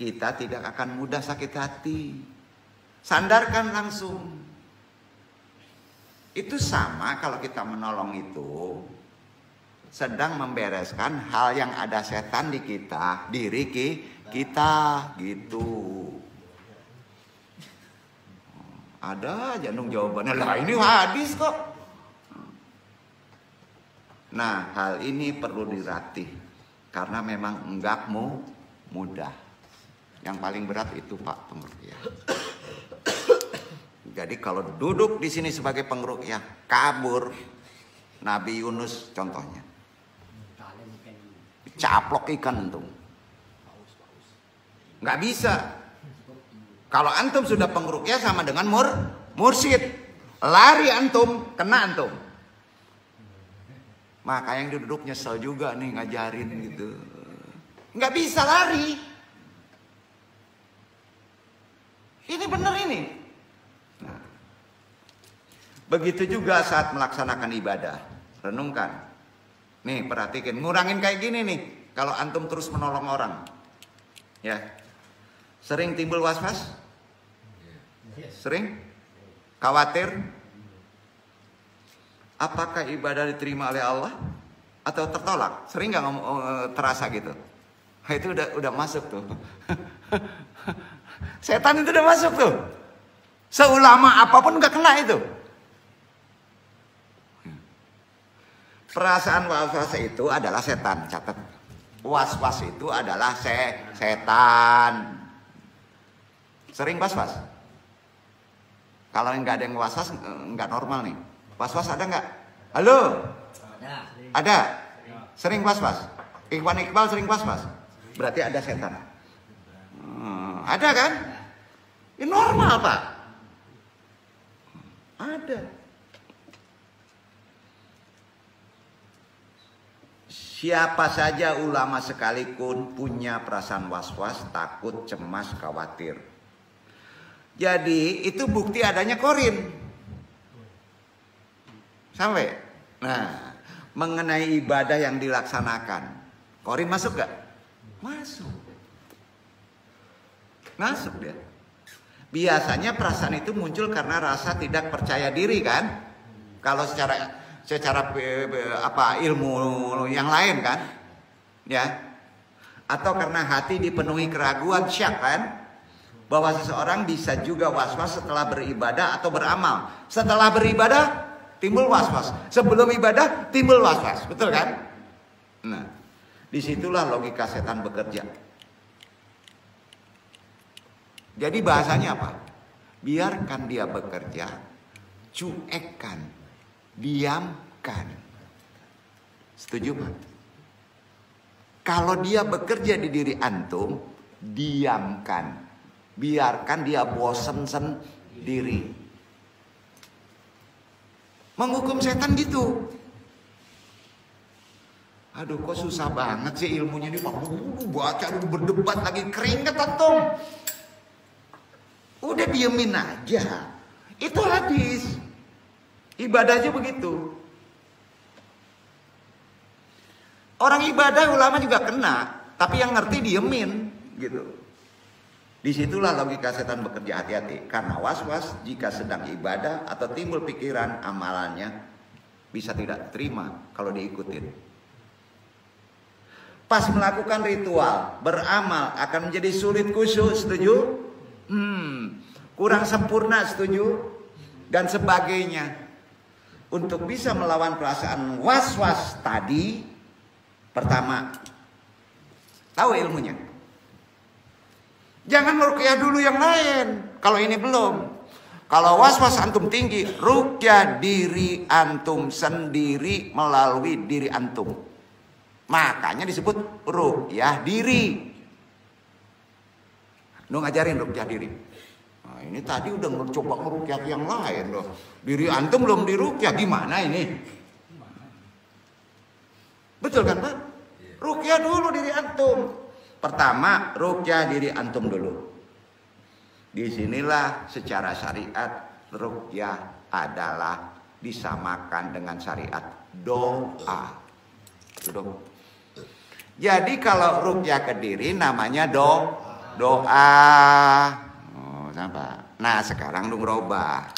kita tidak akan mudah sakit hati. Sandarkan langsung. Itu sama kalau kita menolong itu sedang membereskan hal yang ada setan di kita, diri kita gitu. Ada aja dong jawabannya. Lah ini hadis kok. Nah hal ini perlu dilatih karena memang enggak mudah. Yang paling berat itu Pak pengruqyah. Jadi kalau duduk di sini sebagai pengruqyah kabur, Nabi Yunus contohnya, caplok ikan antum, nggak bisa. Kalau antum sudah pengruqyah sama dengan mursyid, lari antum, kena antum. Maka yang duduk nyesel juga nih ngajarin gitu. Nggak bisa lari. Ini benar ini. Nah, begitu juga saat melaksanakan ibadah. Renungkan. Nih perhatikan, ngurangin kayak gini nih. Kalau antum terus menolong orang. Ya. Sering timbul was-was? Sering? Khawatir? Apakah ibadah diterima oleh Allah? Atau tertolak? Sering nggak terasa gitu? Itu udah masuk tuh. Setan itu udah masuk tuh. Seulama apapun nggak kena itu. Perasaan was-was itu adalah setan, catat. Was-was itu adalah setan. Sering was-was? Kalau nggak ada yang was-was, nggak normal nih. Was-was ada nggak? Halo? Ada? Sering was-was? Iqbal sering was-was? Berarti ada setan. Ada kan? Ini normal Pak. Ada. Siapa saja ulama sekalipun punya perasaan was-was, takut, cemas, khawatir. Jadi itu bukti adanya korin. Sampai. Nah, mengenai ibadah yang dilaksanakan, korin masuk gak? Masuk. Masuk dia. Biasanya perasaan itu muncul karena rasa tidak percaya diri kan? Kalau secara ilmu yang lain kan? Ya. Atau karena hati dipenuhi keraguan, syak kan? Bahwa seseorang bisa juga was-was setelah beribadah atau beramal. Setelah beribadah timbul was-was. Sebelum ibadah timbul was-was. Betul kan? Nah, disitulah logika setan bekerja. Jadi bahasanya apa? Biarkan dia bekerja, cuekkan, diamkan. Setuju Pak? Kalau dia bekerja di diri antum, diamkan. Biarkan dia bosen sendiri. Menghukum setan gitu. Aduh kok susah banget sih ilmunya ini Pak. Baca berdebat lagi keringet antum. Udah diemin aja. Itu hadis. Ibadah aja begitu. Orang ibadah ulama juga kena, tapi yang ngerti diemin gitu. Disitulah logika setan bekerja, hati-hati. Karena was-was jika sedang ibadah atau timbul pikiran amalannya bisa tidak terima kalau diikutin. Pas melakukan ritual, beramal akan menjadi sulit khusyuk, setuju? Kurang sempurna, setuju? Dan sebagainya. Untuk bisa melawan perasaan was-was tadi, pertama, tahu ilmunya. Jangan meruqyah dulu yang lain. Kalau ini belum. Kalau was-was antum tinggi, ruqyah diri antum sendiri melalui diri antum. Makanya disebut ruqyah diri. Lu ngajarin ruqyah diri. Nah, ini tadi udah coba ngeruqyah yang lain loh. Diri antum belum diruqyah, gimana ini? Betul kan Pak? Ruqyah dulu diri antum. Pertama, ruqyah diri antum dulu. Disinilah secara syariat ruqyah adalah disamakan dengan syariat doa. Duduk. Jadi kalau ruqyah ke diri namanya doa. Oh, sampai. Nah, sekarang dong robah.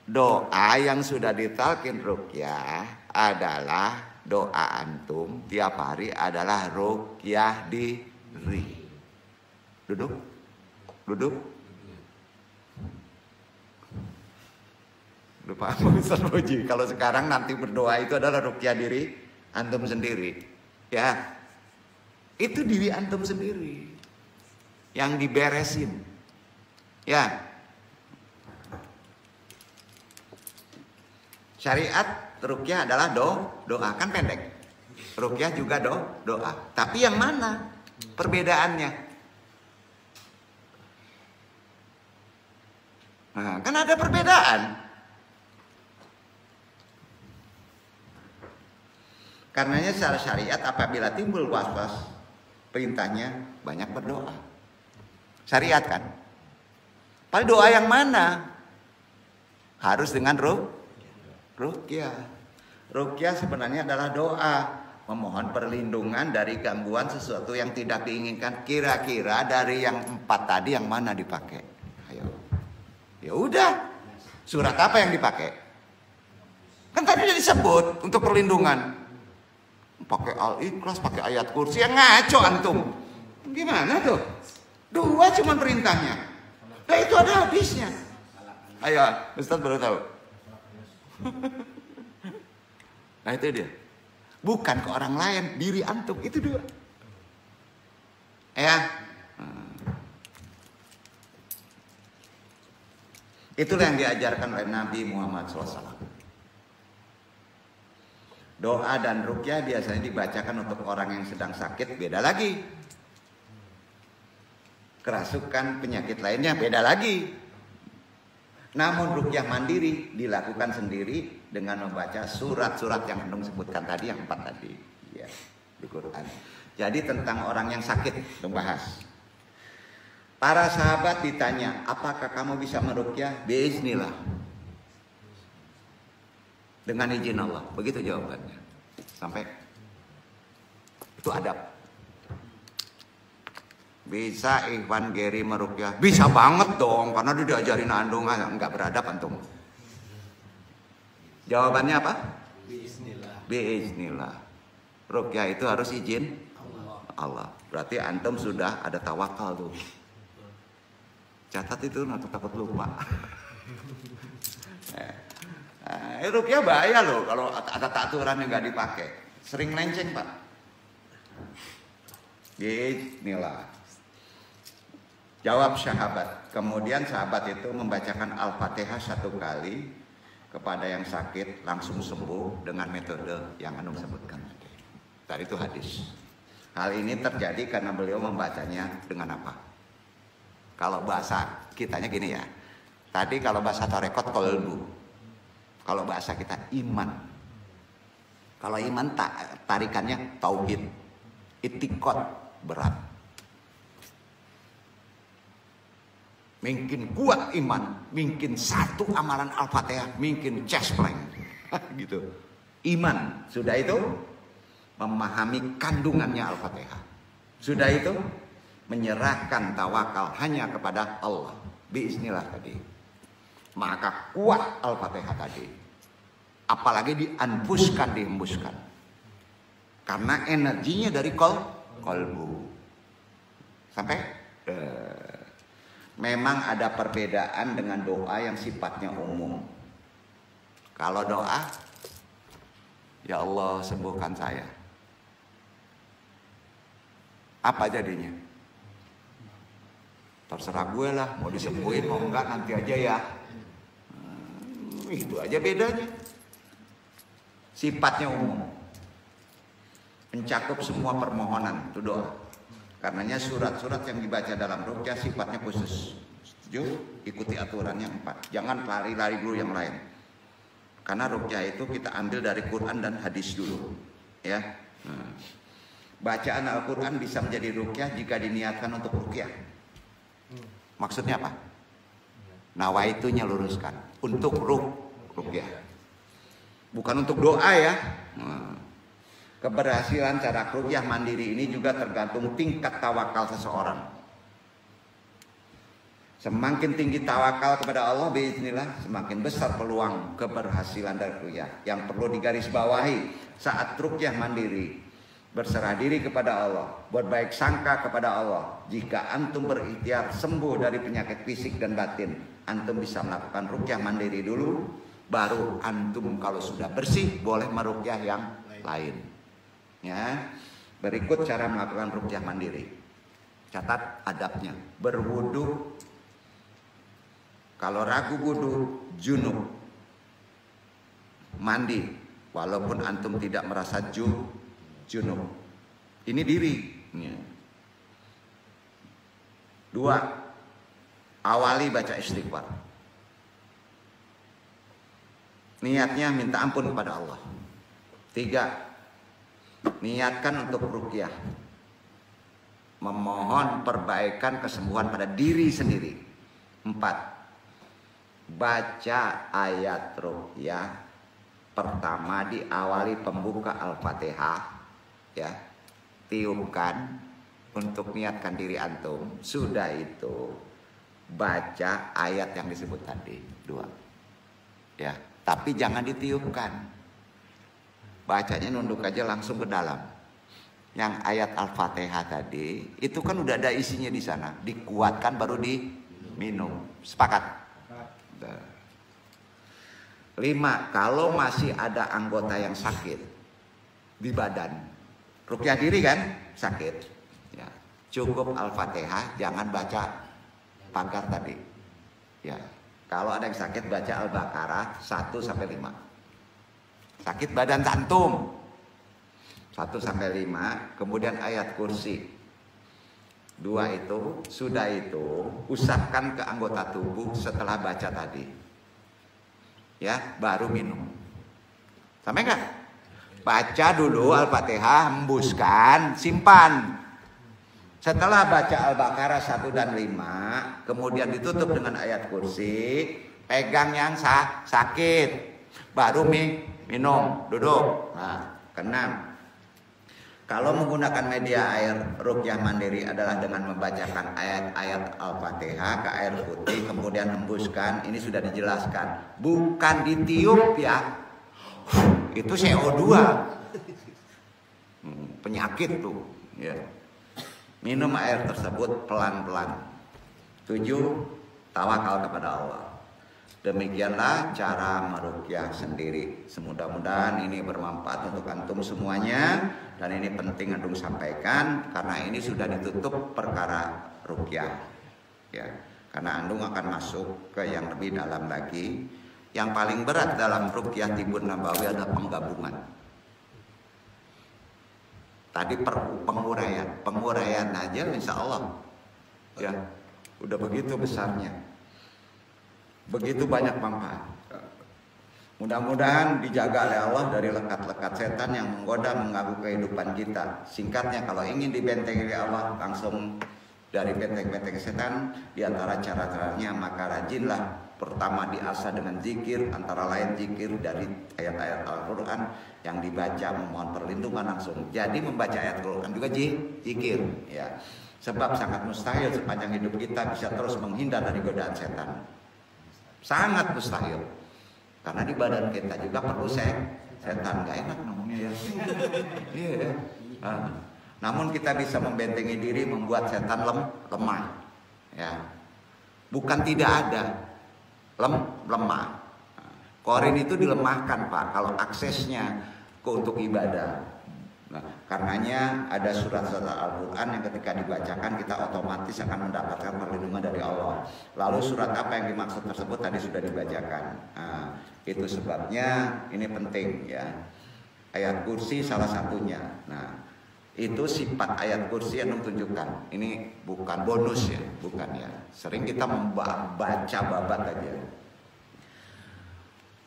Doa yang sudah ditalkin ruqyah adalah doa antum tiap hari adalah ruqyah diri. Duduk. Duduk. Lupa Ustaz Boji. Kalau sekarang nanti berdoa itu adalah ruqyah diri antum sendiri. Ya. Itu diri antum sendiri yang diberesin. Ya. Syariat ruqyah adalah doa, kan pendek. Ruqyah juga doa. Tapi yang mana perbedaannya? Nah, kan ada perbedaan. Karenanya secara syariat apabila timbul was-was, perintahnya banyak berdoa. Syariat kan? Padahal doa yang mana? Harus dengan ruqyah. Ruqyah sebenarnya adalah doa memohon perlindungan dari gangguan sesuatu yang tidak diinginkan. Kira-kira dari yang 4 tadi yang mana dipakai? Ayo. Ya udah. Surat apa yang dipakai? Kan tadi sudah disebut untuk perlindungan. Pakai Al-Ikhlas, pakai ayat kursi, yang ngaco antum. Gimana tuh? 2 cuma perintahnya. Nah itu ada habisnya. Ayo, Ustaz baru tahu. Nah itu dia. Bukan ke orang lain, diri antum. Itu 2. Ya. Itulah yang diajarkan oleh Nabi Muhammad SAW. Doa dan ruqyah biasanya dibacakan untuk orang yang sedang sakit, beda lagi. Kerasukan, penyakit lainnya beda lagi. Namun ruqyah mandiri dilakukan sendiri dengan membaca surat-surat yang Antum sebutkan tadi, yang 4 tadi ya, di Quran. Jadi tentang orang yang sakit membahas. Para sahabat ditanya, apakah kamu bisa meruqyah? Bismillah. Dengan izin Allah. Begitu jawabannya. Sampai itu adab. Bisa Ikhwan Geri meruqyah? Bisa banget dong, karena dia diajarin andung, enggak beradab antum. Jawabannya apa? Bismillah. Bismillah. Ruqyah itu harus izin Allah. Berarti antum sudah ada tawakal tuh. Catat itu, nanti takut lupa. Ruqyah bahaya loh kalau ada aturan yang nggak dipakai. Sering lenceng Pak. Bismillah. Jawab sahabat. Kemudian sahabat itu membacakan Al-Fatihah 1 kali kepada yang sakit, langsung sembuh dengan metode yang Anum sebutkan tadi. Tadi itu hadis. Hal ini terjadi karena beliau membacanya dengan apa? Kalau bahasa kitanya gini ya. Tadi kalau bahasa tarekat qalbu. Kalau bahasa kita iman. Kalau iman tarikannya tauhid. Itikad berat. Mungkin kuat iman, mungkin satu amalan Al-Fatihah, mungkin chest plank. Gitu. Iman, sudah itu memahami kandungannya Al-Fatihah. Sudah itu menyerahkan tawakal hanya kepada Allah. Bismillah tadi. Maka kuat Al-Fatihah tadi. Apalagi dianfuskan, dihembuskan. Karena energinya dari kolbu. Sampai memang ada perbedaan dengan doa yang sifatnya umum. Kalau doa, ya Allah sembuhkan saya. Apa jadinya? Terserah gue lah, mau disembuhin mau enggak nanti aja ya. Itu aja bedanya. Sifatnya umum. Mencakup semua permohonan, itu doa. Karenanya surat-surat yang dibaca dalam ruqyah sifatnya khusus. Setuju? Ikuti aturannya 4. Jangan lari-lari dulu yang lain. Karena ruqyah itu kita ambil dari Quran dan hadis dulu. Ya. Bacaan Al-Quran bisa menjadi ruqyah jika diniatkan untuk ruqyah. Maksudnya apa? Nawaitunya luruskan. Untuk ruqyah. Bukan untuk doa ya. Keberhasilan cara ruqyah mandiri ini juga tergantung tingkat tawakal seseorang. Semakin tinggi tawakal kepada Allah, biiznillah, semakin besar peluang keberhasilan dari ruqyah. Yang perlu digarisbawahi saat ruqyah mandiri, berserah diri kepada Allah, berbaik sangka kepada Allah. Jika antum berikhtiar sembuh dari penyakit fisik dan batin, antum bisa melakukan ruqyah mandiri dulu, baru antum kalau sudah bersih boleh meruqyah yang lain. Ya, berikut cara melakukan ruqyah mandiri. Catat adabnya. Berwudu. Kalau ragu wudu, junub. Mandi. Walaupun antum tidak merasa junub. Ini diri. 2. Awali baca istighfar. Niatnya minta ampun kepada Allah. 3. Niatkan untuk ruqyah, memohon perbaikan kesembuhan pada diri sendiri. 4. Baca ayat ruqyah pertama diawali pembuka Al-Fatihah, ya. Tiupkan untuk niatkan diri antum. Sudah itu baca ayat yang disebut tadi 2. Ya, tapi jangan ditiupkan. Bacanya nunduk aja langsung ke dalam. Yang ayat Al-Fatihah tadi itu kan udah ada isinya di sana, dikuatkan baru diminum. Sepakat? 5. Kalau masih ada anggota yang sakit di badan, ruqyah diri kan sakit, ya, cukup Al-Fatihah, jangan baca pagar tadi. Ya, kalau ada yang sakit baca Al-Baqarah 1-5. Sakit badan antum 1-5, kemudian ayat kursi 2 itu. Sudah itu usapkan ke anggota tubuh setelah baca tadi, ya, baru minum. Sampai enggak? Baca dulu Al-Fatihah, hembuskan, simpan. Setelah baca Al-Baqarah 1 dan 5, kemudian ditutup dengan ayat kursi, pegang yang sakit, baru minum, duduk. Nah, 6. Kalau menggunakan media air ruqyah mandiri adalah dengan membacakan ayat-ayat Al-Fatihah ke air putih, kemudian hembuskan. Ini sudah dijelaskan, bukan ditiup ya. Itu CO2. Penyakit tuh, ya. Minum air tersebut pelan-pelan. 7. Tawakal kepada Allah. Demikianlah cara meruqyah sendiri. Semudah-mudahan ini bermanfaat untuk antum semuanya, dan ini penting antum sampaikan karena ini sudah ditutup perkara ruqyah, ya. Karena antum akan masuk ke yang lebih dalam lagi. Yang paling berat dalam ruqyah Tibun Nabawi adalah penggabungan. Tadi penguraian aja insya Allah, ya, udah begitu besarnya, begitu banyak manfaat. Mudah-mudahan dijaga oleh Allah dari lekat-lekat setan yang menggoda mengganggu kehidupan kita. Singkatnya, kalau ingin dibentengi oleh Allah langsung dari benteng-benteng setan, di antara cara-caranya maka rajinlah. Pertama diasah dengan zikir, antara lain zikir dari ayat-ayat Al-Quran yang dibaca memohon perlindungan langsung. Jadi membaca ayat Al-Quran juga zikir, ya. Sebab sangat mustahil sepanjang hidup kita bisa terus menghindar dari godaan setan. Sangat mustahil. Karena di badan kita juga perlu setan, gak enak namanya ya. Iya. Namun kita bisa membentengi diri, membuat setan lemah, ya. Bukan tidak ada, lemah. Korin itu dilemahkan, Pak, kalau aksesnya untuk ibadah. Nah, karenanya ada surat-surat Al-Quran yang ketika dibacakan kita otomatis akan mendapatkan perlindungan dari Allah. Lalu surat apa yang dimaksud tersebut tadi sudah dibacakan. Nah, itu sebabnya ini penting, ya. Ayat kursi salah satunya. Nah, itu sifat ayat kursi yang menunjukkan. Ini bukan bonus ya, bukan ya. Sering kita membaca babat aja.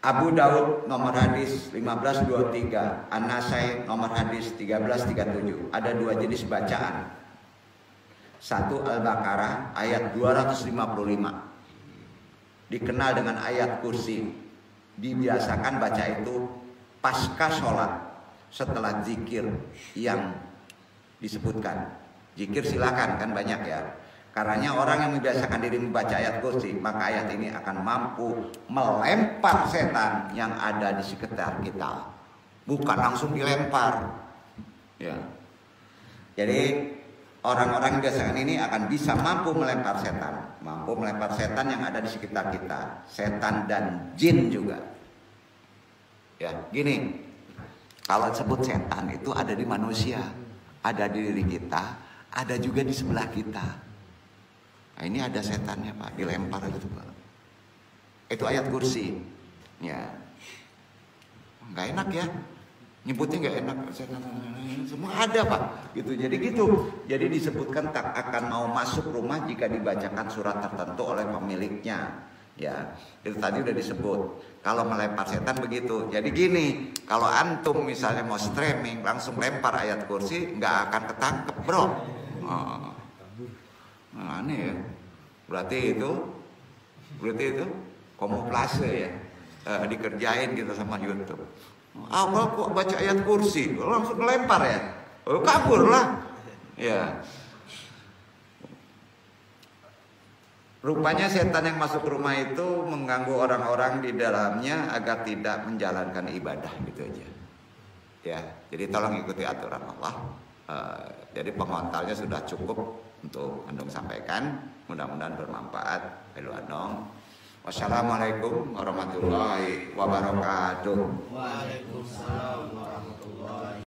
Abu Daud nomor hadis 1523, An-Nasai nomor hadis 1337. Ada 2 jenis bacaan. 1 Al-Baqarah ayat 255. Dikenal dengan ayat kursi. Dibiasakan baca itu pasca sholat setelah zikir yang disebutkan. Zikir silakan, kan banyak ya. Karenanya orang yang membiasakan diri membaca ayat kursi, maka ayat ini akan mampu melempar setan yang ada di sekitar kita. Bukan langsung dilempar, ya. Jadi orang-orang yang membiasakan ini akan bisa mampu melempar setan yang ada di sekitar kita, setan dan jin juga. Ya, gini. Kalau sebut setan itu ada di manusia, ada di diri kita, ada juga di sebelah kita. Nah, ini ada setannya, Pak, dilempar gitu, Pak. Itu ayat kursi, ya. Nggak enak ya, nyebutnya nggak enak. Setan semua ada, Pak. Gitu. Jadi gitu. Jadi disebutkan tak akan mau masuk rumah jika dibacakan surat tertentu oleh pemiliknya. Ya, itu tadi udah disebut. Kalau melempar setan begitu. Jadi gini, kalau antum misalnya mau streaming langsung lempar ayat kursi, nggak akan ketangkep, bro. Nah, aneh ya. Berarti itu kamuflase ya. Dikerjain kita sama YouTube. Awal kok baca ayat kursi, langsung lempar ya. Kabur lah. Ya. Rupanya setan yang masuk rumah itu mengganggu orang-orang di dalamnya agar tidak menjalankan ibadah gitu aja. Ya, jadi tolong ikuti aturan Allah. Jadi pengontalnya sudah cukup untuk Andong sampaikan. Mudah-mudahan bermanfaat. Wassalamualaikum warahmatullahi wabarakatuh. Waalaikumsalam warahmatullahi